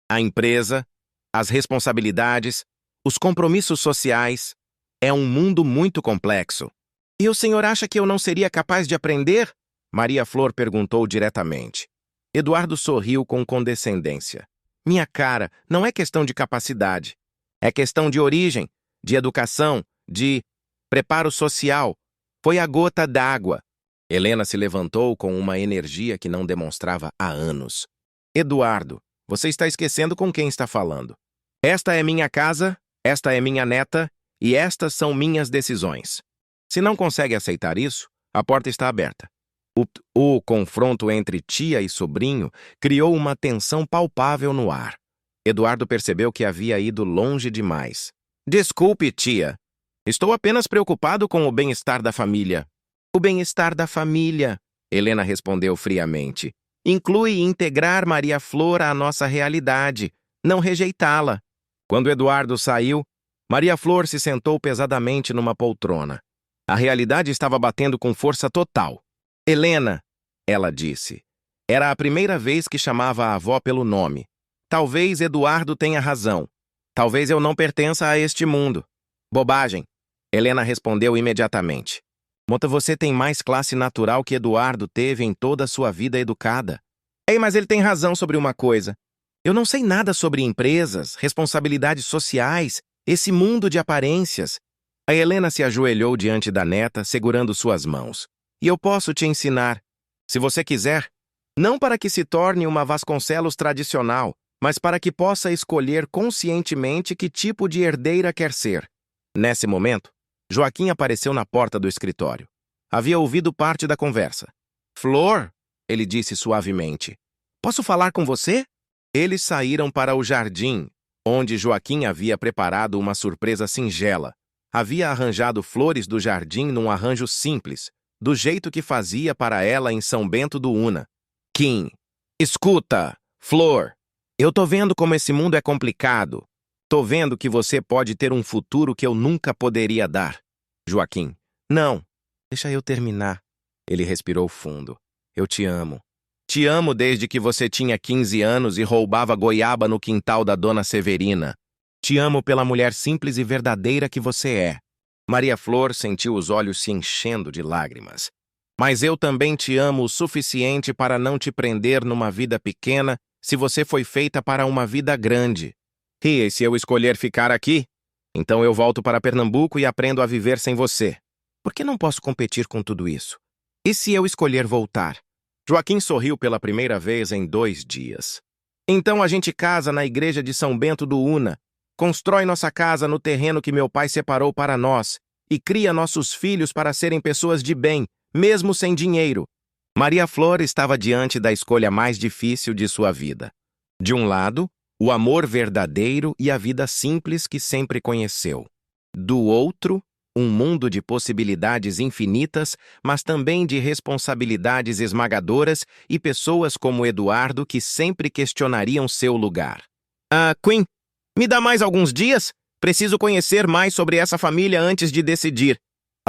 A empresa, as responsabilidades, os compromissos sociais. É um mundo muito complexo. E o senhor acha que eu não seria capaz de aprender? Maria Flor perguntou diretamente. Eduardo sorriu com condescendência. Minha cara, não é questão de capacidade. É questão de origem, de educação, de preparo social. Foi a gota d'água. Helena se levantou com uma energia que não demonstrava há anos. Eduardo, você está esquecendo com quem está falando. Esta é minha casa, esta é minha neta, e estas são minhas decisões. Se não consegue aceitar isso, a porta está aberta. O confronto entre tia e sobrinho criou uma tensão palpável no ar. Eduardo percebeu que havia ido longe demais. Desculpe, tia. Estou apenas preocupado com o bem-estar da família. O bem-estar da família, Helena respondeu friamente. Inclui integrar Maria Flor à nossa realidade, não rejeitá-la. Quando Eduardo saiu, Maria Flor se sentou pesadamente numa poltrona. A realidade estava batendo com força total. Helena, ela disse. Era a primeira vez que chamava a avó pelo nome. Talvez Eduardo tenha razão. Talvez eu não pertença a este mundo. Bobagem. Helena respondeu imediatamente. Mota, você tem mais classe natural que Eduardo teve em toda a sua vida educada. Ei, mas ele tem razão sobre uma coisa. Eu não sei nada sobre empresas, responsabilidades sociais, esse mundo de aparências. A Helena se ajoelhou diante da neta, segurando suas mãos. E eu posso te ensinar, se você quiser, não para que se torne uma Vasconcelos tradicional, mas para que possa escolher conscientemente que tipo de herdeira quer ser. Nesse momento, Joaquim apareceu na porta do escritório. Havia ouvido parte da conversa. Flor, ele disse suavemente, posso falar com você? Eles saíram para o jardim, onde Joaquim havia preparado uma surpresa singela. Havia arranjado flores do jardim num arranjo simples, do jeito que fazia para ela em São Bento do Una. Kim, escuta, Flor, eu tô vendo como esse mundo é complicado. Tô vendo que você pode ter um futuro que eu nunca poderia dar. Joaquim, não, deixa eu terminar. Ele respirou fundo. Eu te amo. Te amo desde que você tinha 15 anos e roubava goiaba no quintal da dona Severina. Te amo pela mulher simples e verdadeira que você é. Maria Flor sentiu os olhos se enchendo de lágrimas. Mas eu também te amo o suficiente para não te prender numa vida pequena se você foi feita para uma vida grande. E se eu escolher ficar aqui, então eu volto para Pernambuco e aprendo a viver sem você. Por que não posso competir com tudo isso? E se eu escolher voltar? Joaquim sorriu pela primeira vez em 2 dias. Então a gente casa na igreja de São Bento do Una, constrói nossa casa no terreno que meu pai separou para nós e cria nossos filhos para serem pessoas de bem, mesmo sem dinheiro. Maria Flor estava diante da escolha mais difícil de sua vida. De um lado, o amor verdadeiro e a vida simples que sempre conheceu. Do outro, um mundo de possibilidades infinitas, mas também de responsabilidades esmagadoras e pessoas como Eduardo que sempre questionariam seu lugar. Queen, me dá mais alguns dias? Preciso conhecer mais sobre essa família antes de decidir.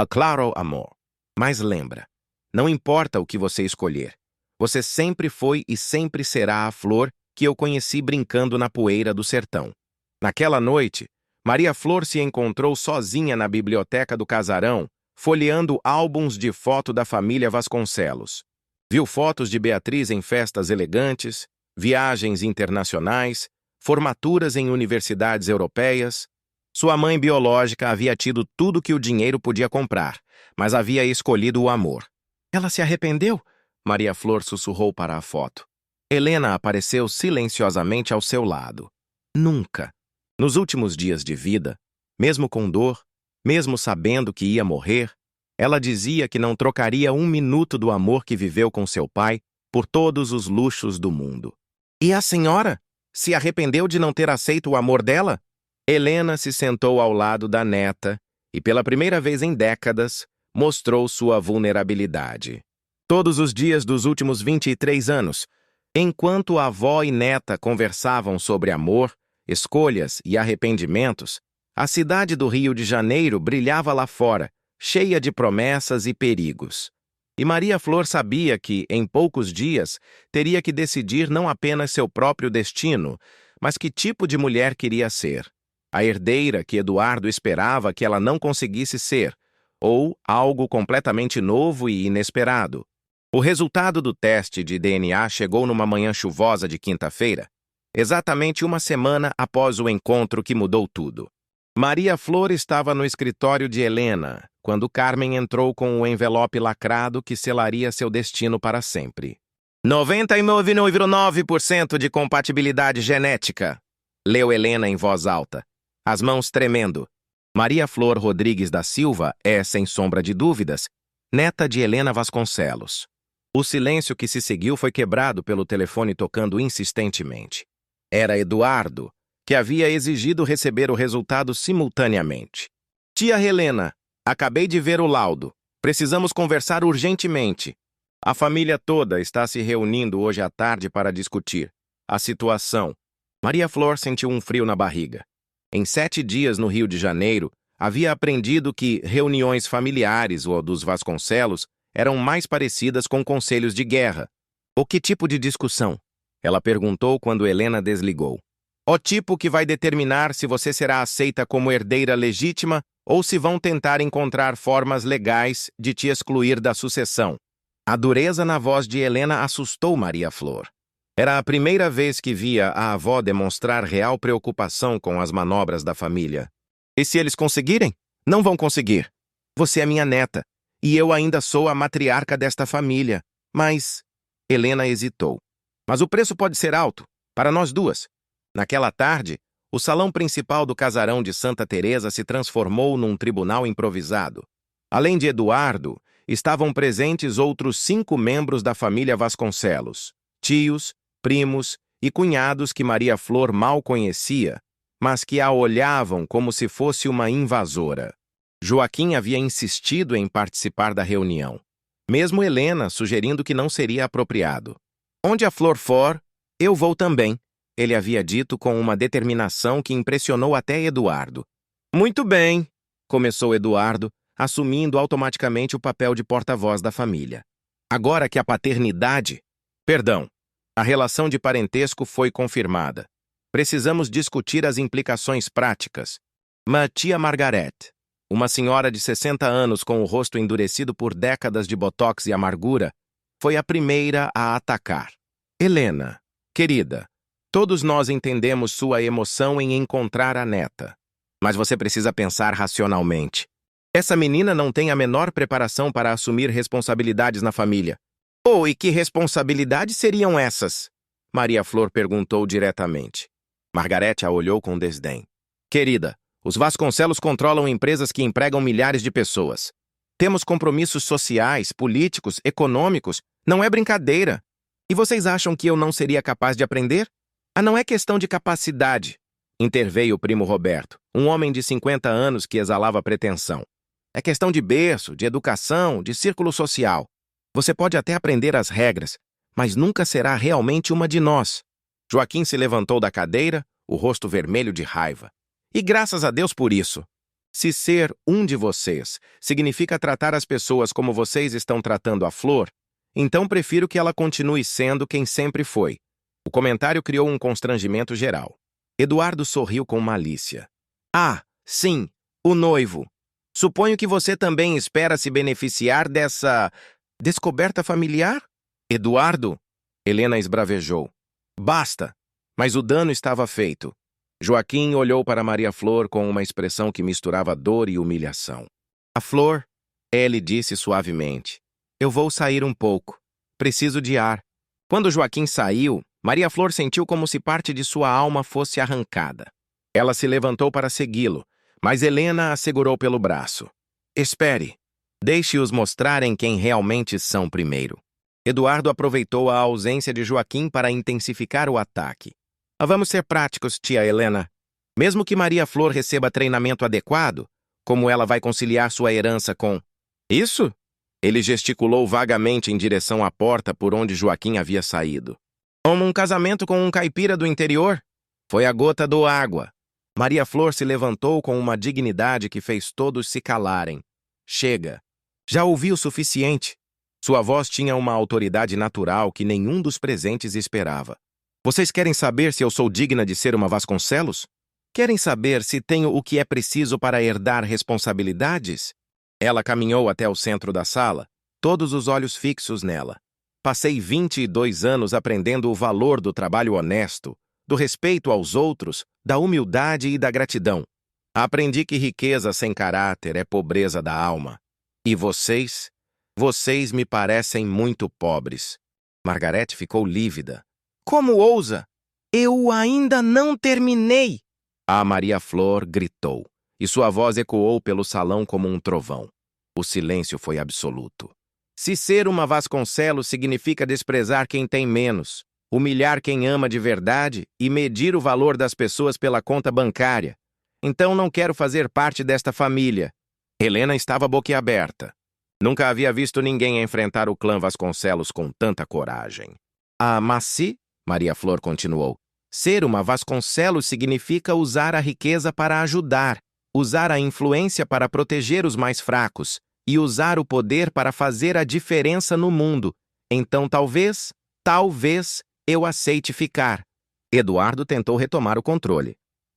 Claro, amor. Mas lembra, não importa o que você escolher. Você sempre foi e sempre será a Flor que eu conheci brincando na poeira do sertão. Naquela noite, Maria Flor se encontrou sozinha na biblioteca do casarão, folheando álbuns de foto da família Vasconcelos. Viu fotos de Beatriz em festas elegantes, viagens internacionais, formaturas em universidades europeias. Sua mãe biológica havia tido tudo que o dinheiro podia comprar, mas havia escolhido o amor. Ela se arrependeu? Maria Flor sussurrou para a foto. Helena apareceu silenciosamente ao seu lado. Nunca. Nos últimos dias de vida, mesmo com dor, mesmo sabendo que ia morrer, ela dizia que não trocaria um minuto do amor que viveu com seu pai por todos os luxos do mundo. E a senhora? Se arrependeu de não ter aceito o amor dela? Helena se sentou ao lado da neta e, pela primeira vez em décadas, mostrou sua vulnerabilidade. Todos os dias dos últimos 23 anos, enquanto a avó e neta conversavam sobre amor, escolhas e arrependimentos, a cidade do Rio de Janeiro brilhava lá fora, cheia de promessas e perigos. E Maria Flor sabia que, em poucos dias, teria que decidir não apenas seu próprio destino, mas que tipo de mulher queria ser. A herdeira que Eduardo esperava que ela não conseguisse ser, ou algo completamente novo e inesperado. O resultado do teste de DNA chegou numa manhã chuvosa de quinta-feira, exatamente uma semana após o encontro que mudou tudo. Maria Flor estava no escritório de Helena, quando Carmen entrou com o envelope lacrado que selaria seu destino para sempre. 99,9% de compatibilidade genética, leu Helena em voz alta, as mãos tremendo. Maria Flor Rodrigues da Silva é, sem sombra de dúvidas, neta de Helena Vasconcelos. O silêncio que se seguiu foi quebrado pelo telefone tocando insistentemente. Era Eduardo, que havia exigido receber o resultado simultaneamente. Tia Helena, acabei de ver o laudo. Precisamos conversar urgentemente. A família toda está se reunindo hoje à tarde para discutir a situação. Maria Flor sentiu um frio na barriga. Em 7 dias no Rio de Janeiro, havia aprendido que reuniões familiares ou dos Vasconcelos eram mais parecidas com conselhos de guerra. O que tipo de discussão? Ela perguntou quando Helena desligou. O tipo que vai determinar se você será aceita como herdeira legítima ou se vão tentar encontrar formas legais de te excluir da sucessão. A dureza na voz de Helena assustou Maria Flor. Era a primeira vez que via a avó demonstrar real preocupação com as manobras da família. E se eles conseguirem? Não vão conseguir. Você é minha neta, e eu ainda sou a matriarca desta família. Mas... Helena hesitou. Mas o preço pode ser alto, para nós duas. Naquela tarde, o salão principal do casarão de Santa Teresa se transformou num tribunal improvisado. Além de Eduardo, estavam presentes outros 5 membros da família Vasconcelos, tios, primos e cunhados que Maria Flor mal conhecia, mas que a olhavam como se fosse uma invasora. Joaquim havia insistido em participar da reunião, mesmo Helena sugerindo que não seria apropriado. Onde a Flor for, eu vou também, ele havia dito com uma determinação que impressionou até Eduardo. Muito bem, começou Eduardo, assumindo automaticamente o papel de porta-voz da família. Agora que a paternidade... Perdão, a relação de parentesco foi confirmada. Precisamos discutir as implicações práticas. Tia Margaret, uma senhora de 60 anos com o rosto endurecido por décadas de botox e amargura, foi a primeira a atacar. Helena, querida, todos nós entendemos sua emoção em encontrar a neta. Mas você precisa pensar racionalmente. Essa menina não tem a menor preparação para assumir responsabilidades na família. E que responsabilidades seriam essas? Maria Flor perguntou diretamente. Margarete a olhou com desdém. Querida, os Vasconcelos controlam empresas que empregam milhares de pessoas. Temos compromissos sociais, políticos, econômicos. Não é brincadeira. E vocês acham que eu não seria capaz de aprender? Não é questão de capacidade, interveio o primo Roberto, um homem de 50 anos que exalava pretensão. É questão de berço, de educação, de círculo social. Você pode até aprender as regras, mas nunca será realmente uma de nós. Joaquim se levantou da cadeira, o rosto vermelho de raiva. E graças a Deus por isso. Se ser um de vocês significa tratar as pessoas como vocês estão tratando a Flor, então prefiro que ela continue sendo quem sempre foi. O comentário criou um constrangimento geral. Eduardo sorriu com malícia. Sim, o noivo. Suponho que você também espera se beneficiar dessa... descoberta familiar? Eduardo? Helena esbravejou. Basta! Mas o dano estava feito. Joaquim olhou para Maria Flor com uma expressão que misturava dor e humilhação. A Flor, ele disse suavemente. Eu vou sair um pouco. Preciso de ar. Quando Joaquim saiu, Maria Flor sentiu como se parte de sua alma fosse arrancada. Ela se levantou para segui-lo, mas Helena a segurou pelo braço. Espere. Deixe-os mostrarem quem realmente são primeiro. Eduardo aproveitou a ausência de Joaquim para intensificar o ataque. Vamos ser práticos, tia Helena. Mesmo que Maria Flor receba treinamento adequado, como ela vai conciliar sua herança com... Isso? Ele gesticulou vagamente em direção à porta por onde Joaquim havia saído. Como um casamento com um caipira do interior? Foi a gota do água. Maria Flor se levantou com uma dignidade que fez todos se calarem. Chega. Já ouvi o suficiente. Sua voz tinha uma autoridade natural que nenhum dos presentes esperava. Vocês querem saber se eu sou digna de ser uma Vasconcelos? Querem saber se tenho o que é preciso para herdar responsabilidades? Ela caminhou até o centro da sala, todos os olhos fixos nela. Passei 22 anos aprendendo o valor do trabalho honesto, do respeito aos outros, da humildade e da gratidão. Aprendi que riqueza sem caráter é pobreza da alma. E vocês? Vocês me parecem muito pobres. Margarete ficou lívida. Como ousa? Eu ainda não terminei! A Maria Flor gritou, e sua voz ecoou pelo salão como um trovão. O silêncio foi absoluto. Se ser uma Vasconcelos significa desprezar quem tem menos, humilhar quem ama de verdade e medir o valor das pessoas pela conta bancária, então não quero fazer parte desta família. Helena estava boquiaberta. Nunca havia visto ninguém enfrentar o clã Vasconcelos com tanta coragem. Mas se, Maria Flor continuou, ser uma Vasconcelos significa usar a riqueza para ajudar, usar a influência para proteger os mais fracos e usar o poder para fazer a diferença no mundo. Então talvez eu aceite ficar. Eduardo tentou retomar o controle.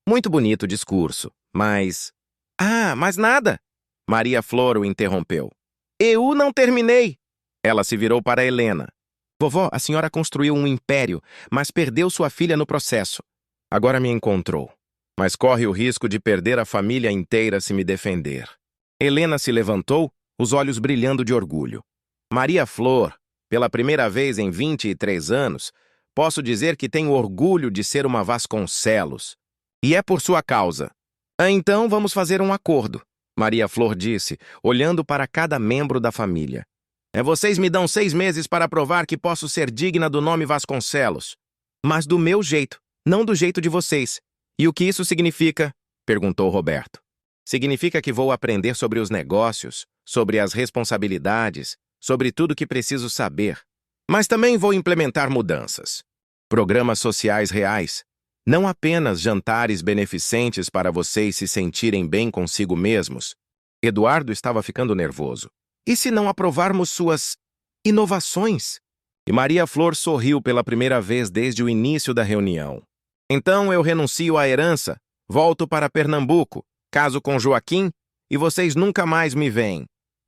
Muito bonito o discurso, mas... mas nada! Maria Flor o interrompeu. Eu não terminei! Ela se virou para Helena. Vovó, a senhora construiu um império, mas perdeu sua filha no processo. Agora me encontrou, mas corre o risco de perder a família inteira se me defender. Helena se levantou, os olhos brilhando de orgulho. Maria Flor, pela primeira vez em 23 anos, posso dizer que tenho orgulho de ser uma Vasconcelos. E é por sua causa. Então vamos fazer um acordo, Maria Flor disse, olhando para cada membro da família. Vocês me dão 6 meses para provar que posso ser digna do nome Vasconcelos. Mas do meu jeito, não do jeito de vocês. E o que isso significa? Perguntou Roberto. Significa que vou aprender sobre os negócios, sobre as responsabilidades, sobre tudo que preciso saber. Mas também vou implementar mudanças. Programas sociais reais. Não apenas jantares beneficentes para vocês se sentirem bem consigo mesmos. Eduardo estava ficando nervoso. E se não aprovarmos suas inovações? E Maria Flor sorriu pela primeira vez desde o início da reunião. Então eu renuncio à herança, volto para Pernambuco, caso com Joaquim, e vocês nunca mais me veem.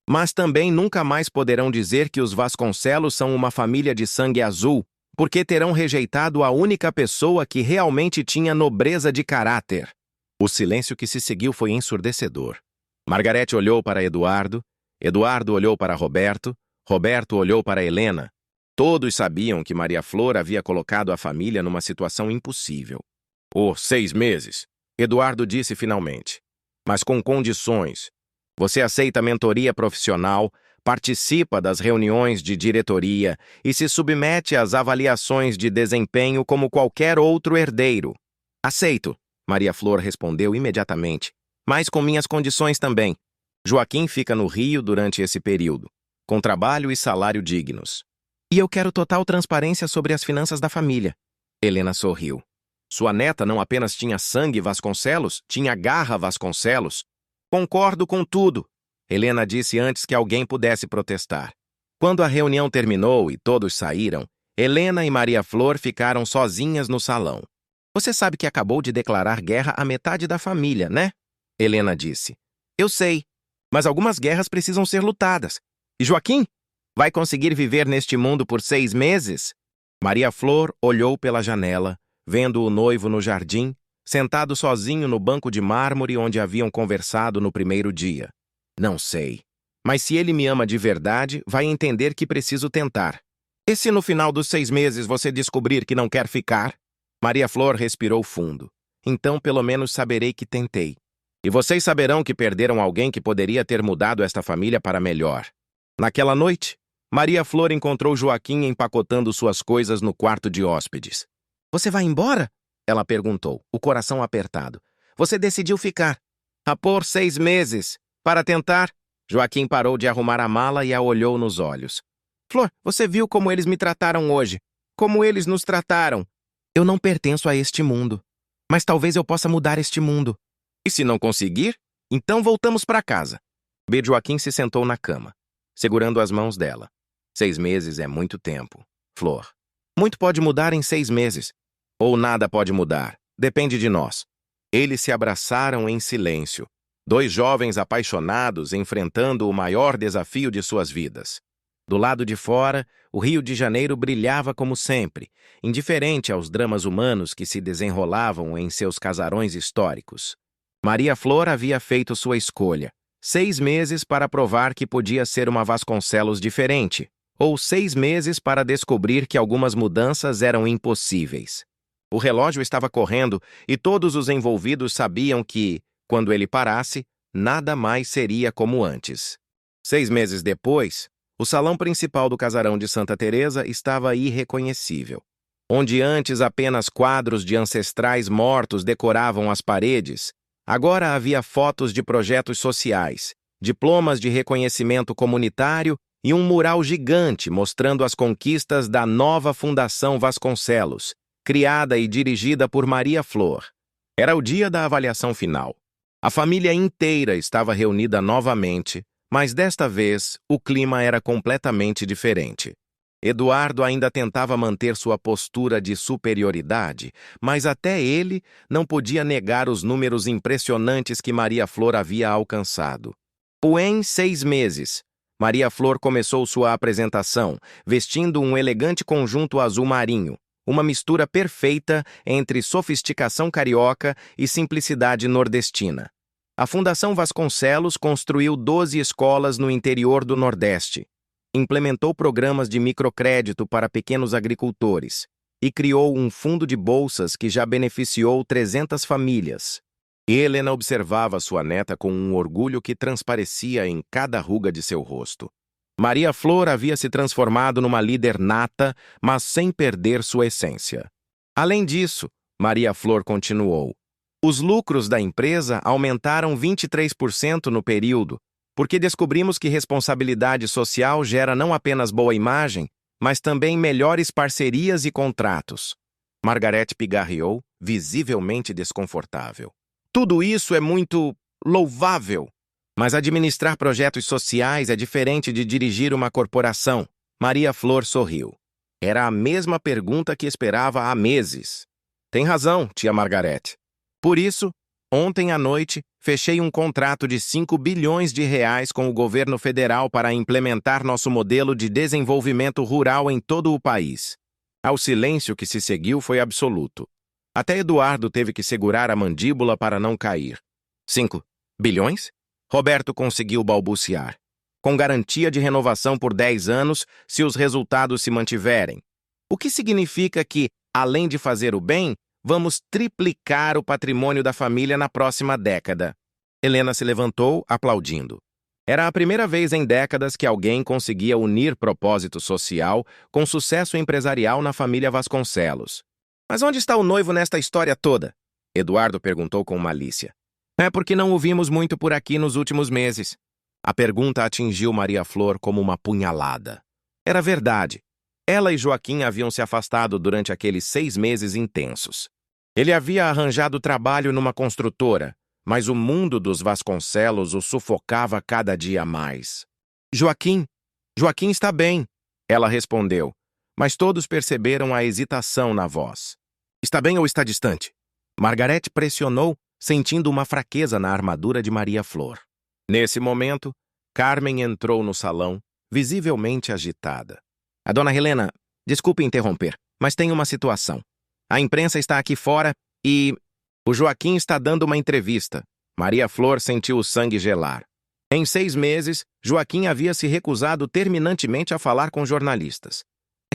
Mas também nunca mais poderão dizer que os Vasconcelos são uma família de sangue azul, porque terão rejeitado a única pessoa que realmente tinha nobreza de caráter. O silêncio que se seguiu foi ensurdecedor. Margarete olhou para Eduardo olhou para Roberto olhou para Helena. Todos sabiam que Maria Flor havia colocado a família numa situação impossível. 6 meses, Eduardo disse finalmente. Mas com condições. Você aceita mentoria profissional, participa das reuniões de diretoria e se submete às avaliações de desempenho como qualquer outro herdeiro. Aceito, Maria Flor respondeu imediatamente, mas com minhas condições também. Joaquim fica no Rio durante esse período, com trabalho e salário dignos. E eu quero total transparência sobre as finanças da família. Helena sorriu. Sua neta não apenas tinha sangue Vasconcelos, tinha garra Vasconcelos. Concordo com tudo, Helena disse antes que alguém pudesse protestar. Quando a reunião terminou e todos saíram, Helena e Maria Flor ficaram sozinhas no salão. Você sabe que acabou de declarar guerra à metade da família, né? Helena disse. Eu sei. Mas algumas guerras precisam ser lutadas. E Joaquim? Vai conseguir viver neste mundo por 6 meses? Maria Flor olhou pela janela, vendo o noivo no jardim, sentado sozinho no banco de mármore onde haviam conversado no primeiro dia. Não sei. Mas se ele me ama de verdade, vai entender que preciso tentar. E se no final dos 6 meses você descobrir que não quer ficar? Maria Flor respirou fundo. Então pelo menos saberei que tentei. E vocês saberão que perderam alguém que poderia ter mudado esta família para melhor. Naquela noite, Maria Flor encontrou Joaquim empacotando suas coisas no quarto de hóspedes. Você vai embora? Ela perguntou, o coração apertado. Você decidiu ficar. Por 6 meses. Para tentar? Joaquim parou de arrumar a mala e a olhou nos olhos. Flor, você viu como eles me trataram hoje? Como eles nos trataram? Eu não pertenço a este mundo. Mas talvez eu possa mudar este mundo. E se não conseguir? Então voltamos para casa. Joaquim se sentou na cama, segurando as mãos dela. 6 meses é muito tempo, Flor. Muito pode mudar em 6 meses. Ou nada pode mudar. Depende de nós. Eles se abraçaram em silêncio. 2 jovens apaixonados enfrentando o maior desafio de suas vidas. Do lado de fora, o Rio de Janeiro brilhava como sempre, indiferente aos dramas humanos que se desenrolavam em seus casarões históricos. Maria Flor havia feito sua escolha. 6 meses para provar que podia ser uma Vasconcelos diferente, ou 6 meses para descobrir que algumas mudanças eram impossíveis. O relógio estava correndo e todos os envolvidos sabiam que, quando ele parasse, nada mais seria como antes. 6 meses depois, o salão principal do casarão de Santa Teresa estava irreconhecível. Onde antes apenas quadros de ancestrais mortos decoravam as paredes, agora havia fotos de projetos sociais, diplomas de reconhecimento comunitário e um mural gigante mostrando as conquistas da nova Fundação Vasconcelos, criada e dirigida por Maria Flor. Era o dia da avaliação final. A família inteira estava reunida novamente, mas desta vez o clima era completamente diferente. Eduardo ainda tentava manter sua postura de superioridade, mas até ele não podia negar os números impressionantes que Maria Flor havia alcançado. Em 6 meses, Maria Flor começou sua apresentação, vestindo um elegante conjunto azul marinho, uma mistura perfeita entre sofisticação carioca e simplicidade nordestina. A Fundação Vasconcelos construiu 12 escolas no interior do Nordeste, implementou programas de microcrédito para pequenos agricultores e criou um fundo de bolsas que já beneficiou 300 famílias. Helena observava sua neta com um orgulho que transparecia em cada ruga de seu rosto. Maria Flor havia se transformado numa líder nata, mas sem perder sua essência. Além disso, Maria Flor continuou. Os lucros da empresa aumentaram 23% no período, porque descobrimos que responsabilidade social gera não apenas boa imagem, mas também melhores parcerias e contratos. Margarete pigarreou, visivelmente desconfortável. Tudo isso é muito louvável. Mas administrar projetos sociais é diferente de dirigir uma corporação. Maria Flor sorriu. Era a mesma pergunta que esperava há meses. Tem razão, tia Margarete. Por isso, ontem à noite, fechei um contrato de 5 bilhões de reais com o governo federal para implementar nosso modelo de desenvolvimento rural em todo o país. O silêncio que se seguiu foi absoluto. Até Eduardo teve que segurar a mandíbula para não cair. 5 bilhões? Roberto conseguiu balbuciar. Com garantia de renovação por 10 anos, se os resultados se mantiverem. O que significa que, além de fazer o bem, vamos triplicar o patrimônio da família na próxima década. Helena se levantou, aplaudindo. Era a primeira vez em décadas que alguém conseguia unir propósito social com sucesso empresarial na família Vasconcelos. Mas onde está o noivo nesta história toda? Eduardo perguntou com malícia. É porque não o vimos muito por aqui nos últimos meses. A pergunta atingiu Maria Flor como uma punhalada. Era verdade. Ela e Joaquim haviam se afastado durante aqueles 6 meses intensos. Ele havia arranjado trabalho numa construtora, mas o mundo dos Vasconcelos o sufocava cada dia mais. Joaquim está bem, ela respondeu, mas todos perceberam a hesitação na voz. Está bem ou está distante? Margarete pressionou, sentindo uma fraqueza na armadura de Maria Flor. Nesse momento, Carmen entrou no salão, visivelmente agitada. A dona Helena, desculpe interromper, mas tem uma situação. A imprensa está aqui fora e... O Joaquim está dando uma entrevista. Maria Flor sentiu o sangue gelar. Em 6 meses, Joaquim havia se recusado terminantemente a falar com jornalistas.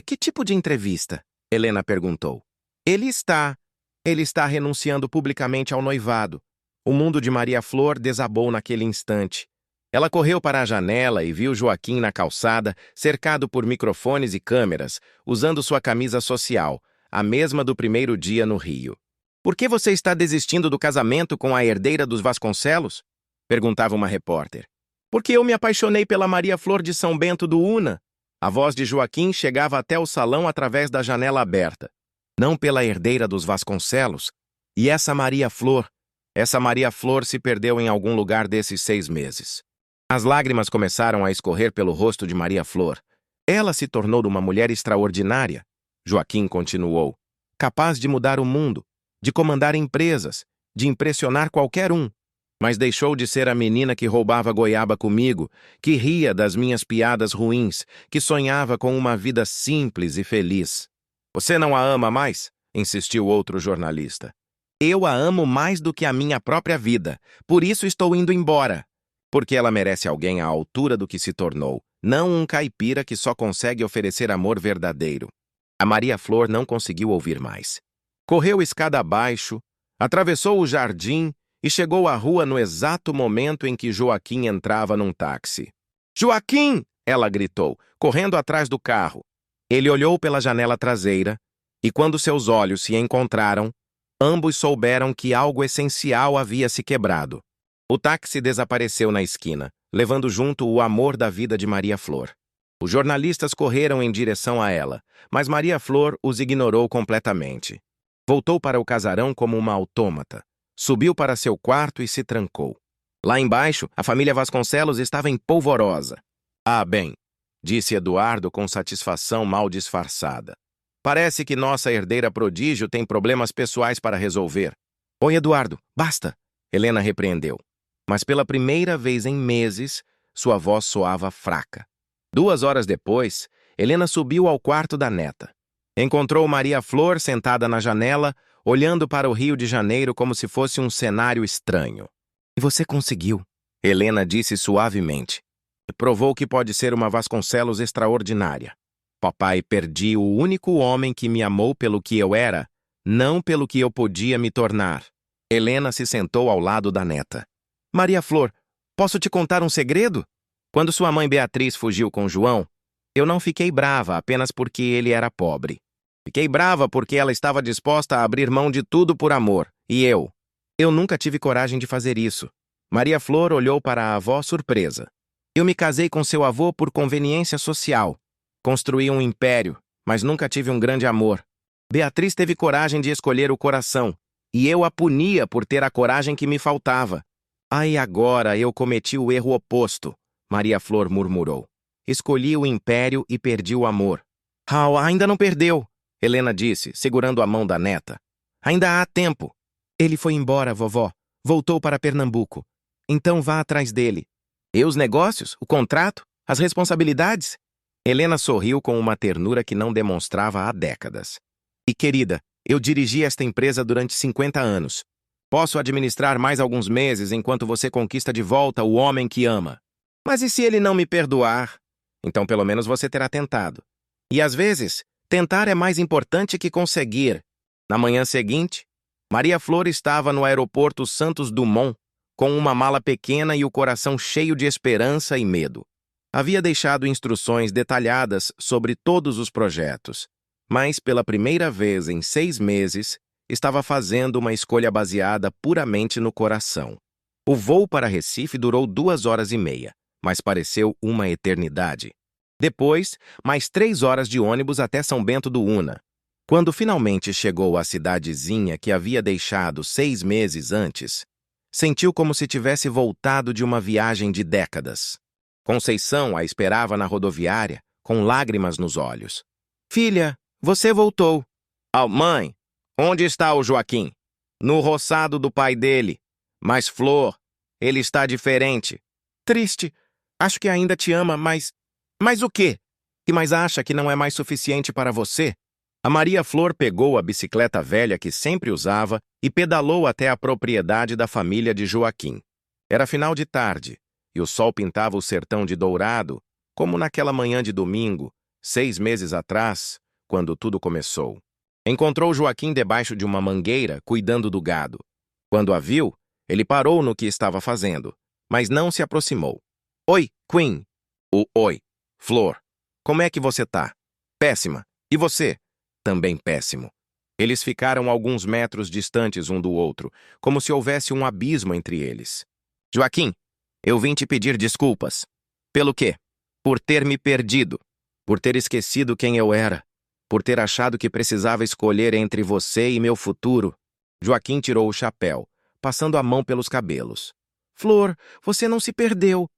Que tipo de entrevista? Helena perguntou. Ele está. Ele está renunciando publicamente ao noivado. O mundo de Maria Flor desabou naquele instante. Ela correu para a janela e viu Joaquim na calçada, cercado por microfones e câmeras, usando sua camisa social, a mesma do primeiro dia no Rio. Por que você está desistindo do casamento com a herdeira dos Vasconcelos? Perguntava uma repórter. Porque eu me apaixonei pela Maria Flor de São Bento do Una. A voz de Joaquim chegava até o salão através da janela aberta. Não pela herdeira dos Vasconcelos. E essa Maria Flor se perdeu em algum lugar desses 6 meses. As lágrimas começaram a escorrer pelo rosto de Maria Flor. Ela se tornou uma mulher extraordinária. Joaquim continuou. Capaz de mudar o mundo, de comandar empresas, de impressionar qualquer um. Mas deixou de ser a menina que roubava goiaba comigo, que ria das minhas piadas ruins, que sonhava com uma vida simples e feliz. Você não a ama mais? Insistiu outro jornalista. Eu a amo mais do que a minha própria vida, por isso estou indo embora. Porque ela merece alguém à altura do que se tornou, não um caipira que só consegue oferecer amor verdadeiro. A Maria Flor não conseguiu ouvir mais. Correu escada abaixo, atravessou o jardim e chegou à rua no exato momento em que Joaquim entrava num táxi. Joaquim! Ela gritou, correndo atrás do carro. Ele olhou pela janela traseira e, quando seus olhos se encontraram, ambos souberam que algo essencial havia se quebrado. O táxi desapareceu na esquina, levando junto o amor da vida de Maria Flor. Os jornalistas correram em direção a ela, mas Maria Flor os ignorou completamente. Voltou para o casarão como uma autômata. Subiu para seu quarto e se trancou. Lá embaixo, a família Vasconcelos estava em polvorosa. Ah, bem, disse Eduardo com satisfação mal disfarçada. Parece que nossa herdeira prodígio tem problemas pessoais para resolver. Oi, Eduardo, basta! Helena repreendeu. Mas pela primeira vez em meses, sua voz soava fraca. 2 horas depois, Helena subiu ao quarto da neta. Encontrou Maria Flor sentada na janela, olhando para o Rio de Janeiro como se fosse um cenário estranho. E você conseguiu, Helena disse suavemente. Provou que pode ser uma Vasconcelos extraordinária. Papai, perdi o único homem que me amou pelo que eu era, não pelo que eu podia me tornar. Helena se sentou ao lado da neta. Maria Flor, posso te contar um segredo? Quando sua mãe Beatriz fugiu com João, eu não fiquei brava apenas porque ele era pobre. Fiquei brava porque ela estava disposta a abrir mão de tudo por amor. E eu? Eu nunca tive coragem de fazer isso. Maria Flor olhou para a avó surpresa. Eu me casei com seu avô por conveniência social. Construí um império, mas nunca tive um grande amor. Beatriz teve coragem de escolher o coração, e eu a punia por ter a coragem que me faltava. Ai, agora eu cometi o erro oposto, Maria Flor murmurou. Escolhi o império e perdi o amor. Ainda não perdeu, Helena disse, segurando a mão da neta. Ainda há tempo. Ele foi embora, vovó. Voltou para Pernambuco. Então vá atrás dele. E os negócios? O contrato? As responsabilidades? Helena sorriu com uma ternura que não demonstrava há décadas. E, querida, eu dirigi esta empresa durante 50 anos. Posso administrar mais alguns meses enquanto você conquista de volta o homem que ama. Mas e se ele não me perdoar? Então pelo menos você terá tentado. E às vezes, tentar é mais importante que conseguir. Na manhã seguinte, Maria Flor estava no aeroporto Santos Dumont, com uma mala pequena e o coração cheio de esperança e medo. Havia deixado instruções detalhadas sobre todos os projetos, mas pela primeira vez em 6 meses, estava fazendo uma escolha baseada puramente no coração. O voo para Recife durou 2 horas e meia, mas pareceu uma eternidade. Depois, mais 3 horas de ônibus até São Bento do Una. Quando finalmente chegou à cidadezinha que havia deixado 6 meses antes, sentiu como se tivesse voltado de uma viagem de décadas. Conceição a esperava na rodoviária, com lágrimas nos olhos. Filha, você voltou. Mãe, onde está o Joaquim? No roçado do pai dele. Mas, Flor, ele está diferente. Triste. Acho que ainda te ama, mas... Mas o quê? E mais acha que não é mais suficiente para você? A Maria Flor pegou a bicicleta velha que sempre usava e pedalou até a propriedade da família de Joaquim. Era final de tarde, e o sol pintava o sertão de dourado, como naquela manhã de domingo, 6 meses atrás, quando tudo começou. Encontrou Joaquim debaixo de uma mangueira, cuidando do gado. Quando a viu, ele parou no que estava fazendo, mas não se aproximou. Oi, Queen. Oi, Flor. Como é que você tá? Péssima. E você? Também péssimo. Eles ficaram alguns metros distantes um do outro, como se houvesse um abismo entre eles. Joaquim, eu vim te pedir desculpas. Pelo quê? Por ter me perdido. Por ter esquecido quem eu era. Por ter achado que precisava escolher entre você e meu futuro. Joaquim tirou o chapéu, passando a mão pelos cabelos. Flor, você não se perdeu.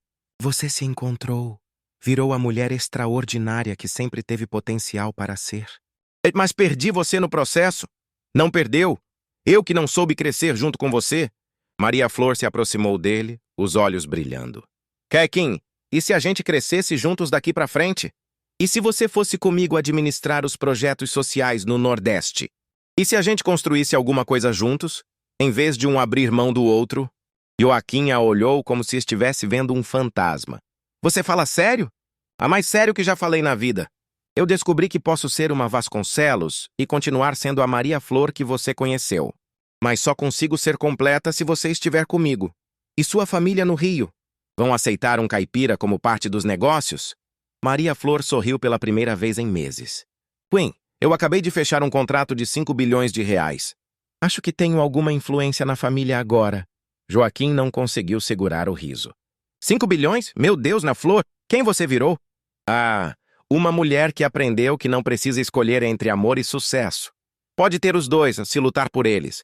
Você se encontrou. Virou a mulher extraordinária que sempre teve potencial para ser. Mas perdi você no processo? Não perdeu? Eu que não soube crescer junto com você? Maria Flor se aproximou dele, os olhos brilhando. Kekin, e se a gente crescesse juntos daqui para frente? E se você fosse comigo administrar os projetos sociais no Nordeste? E se a gente construísse alguma coisa juntos, em vez de um abrir mão do outro? Joaquim a olhou como se estivesse vendo um fantasma. Você fala sério? A mais sério que já falei na vida. Eu descobri que posso ser uma Vasconcelos e continuar sendo a Maria Flor que você conheceu. Mas só consigo ser completa se você estiver comigo. E sua família no Rio? Vão aceitar um caipira como parte dos negócios? Maria Flor sorriu pela primeira vez em meses. Queen, eu acabei de fechar um contrato de 5 bilhões de reais. Acho que tenho alguma influência na família agora. Joaquim não conseguiu segurar o riso. 5 bilhões? Meu Deus, na Flor! Quem você virou? Ah, uma mulher que aprendeu que não precisa escolher entre amor e sucesso. Pode ter os dois, se lutar por eles.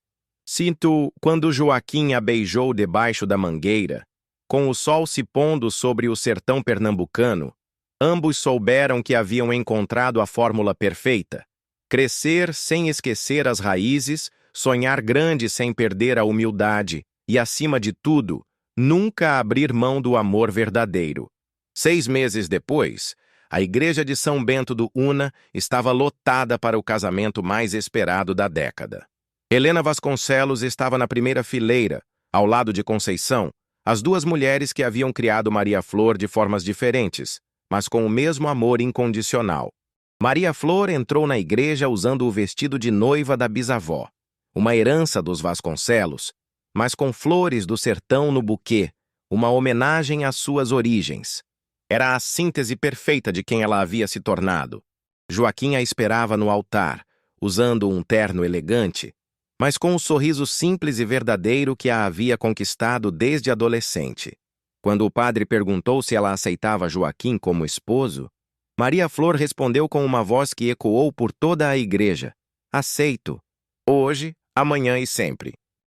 Sinto quando Joaquim a beijou debaixo da mangueira, com o sol se pondo sobre o sertão pernambucano, ambos souberam que haviam encontrado a fórmula perfeita. Crescer sem esquecer as raízes, sonhar grande sem perder a humildade e, acima de tudo, nunca abrir mão do amor verdadeiro. 6 meses depois, a igreja de São Bento do Una estava lotada para o casamento mais esperado da década. Helena Vasconcelos estava na primeira fileira, ao lado de Conceição, as duas mulheres que haviam criado Maria Flor de formas diferentes, mas com o mesmo amor incondicional. Maria Flor entrou na igreja usando o vestido de noiva da bisavó, uma herança dos Vasconcelos, mas com flores do sertão no buquê, uma homenagem às suas origens. Era a síntese perfeita de quem ela havia se tornado. Joaquim a esperava no altar, usando um terno elegante, mas com o sorriso simples e verdadeiro que a havia conquistado desde adolescente. Quando o padre perguntou se ela aceitava Joaquim como esposo, Maria Flor respondeu com uma voz que ecoou por toda a igreja. Aceito. Hoje, amanhã e sempre.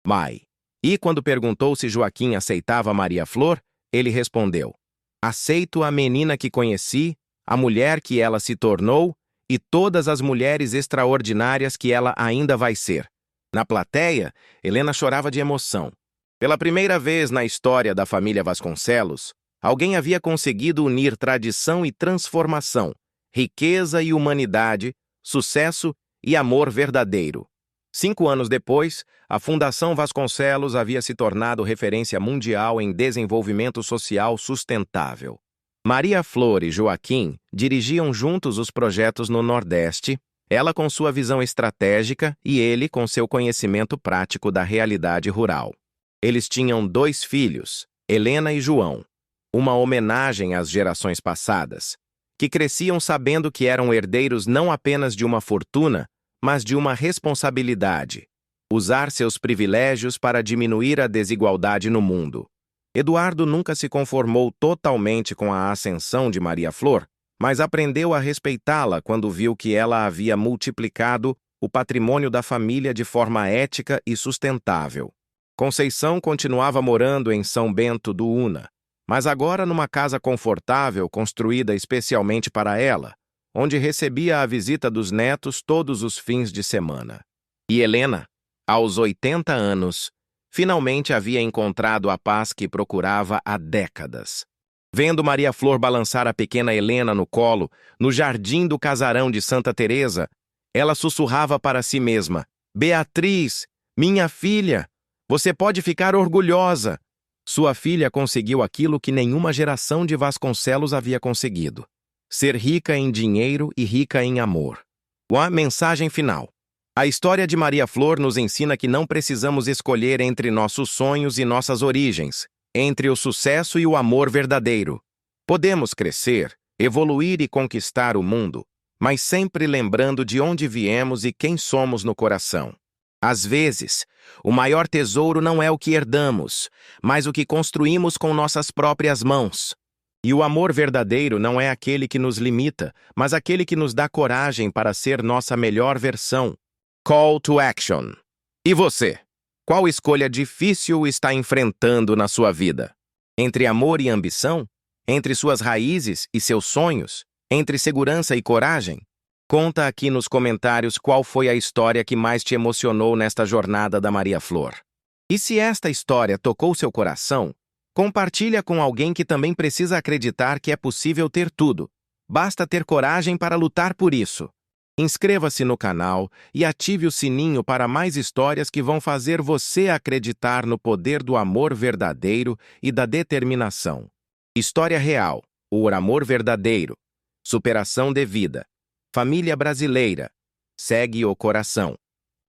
Mai. E quando perguntou se Joaquim aceitava Maria Flor, ele respondeu: aceito a menina que conheci, a mulher que ela se tornou e todas as mulheres extraordinárias que ela ainda vai ser. Na plateia, Helena chorava de emoção. Pela primeira vez na história da família Vasconcelos, alguém havia conseguido unir tradição e transformação, riqueza e humanidade, sucesso e amor verdadeiro. 5 anos depois, a Fundação Vasconcelos havia se tornado referência mundial em desenvolvimento social sustentável. Maria Flor e Joaquim dirigiam juntos os projetos no Nordeste, ela com sua visão estratégica e ele com seu conhecimento prático da realidade rural. Eles tinham 2 filhos, Helena e João, uma homenagem às gerações passadas, que cresciam sabendo que eram herdeiros não apenas de uma fortuna, mas de uma responsabilidade: usar seus privilégios para diminuir a desigualdade no mundo. Eduardo nunca se conformou totalmente com a ascensão de Maria Flor, mas aprendeu a respeitá-la quando viu que ela havia multiplicado o patrimônio da família de forma ética e sustentável. Conceição continuava morando em São Bento do Una, mas agora numa casa confortável construída especialmente para ela, onde recebia a visita dos netos todos os fins de semana. E Helena, aos 80 anos, finalmente havia encontrado a paz que procurava há décadas. Vendo Maria Flor balançar a pequena Helena no colo, no jardim do casarão de Santa Teresa, ela sussurrava para si mesma: Beatriz, minha filha, você pode ficar orgulhosa. Sua filha conseguiu aquilo que nenhuma geração de Vasconcelos havia conseguido: ser rica em dinheiro e rica em amor. A mensagem final. A história de Maria Flor nos ensina que não precisamos escolher entre nossos sonhos e nossas origens, entre o sucesso e o amor verdadeiro. Podemos crescer, evoluir e conquistar o mundo, mas sempre lembrando de onde viemos e quem somos no coração. Às vezes, o maior tesouro não é o que herdamos, mas o que construímos com nossas próprias mãos. E o amor verdadeiro não é aquele que nos limita, mas aquele que nos dá coragem para ser nossa melhor versão. Call to action. E você? Qual escolha difícil está enfrentando na sua vida? Entre amor e ambição? Entre suas raízes e seus sonhos? Entre segurança e coragem? Conta aqui nos comentários qual foi a história que mais te emocionou nesta jornada da Maria Flor. E se esta história tocou seu coração, compartilha com alguém que também precisa acreditar que é possível ter tudo. Basta ter coragem para lutar por isso. Inscreva-se no canal e ative o sininho para mais histórias que vão fazer você acreditar no poder do amor verdadeiro e da determinação. História real, o amor verdadeiro, superação de vida, família brasileira, segue o coração.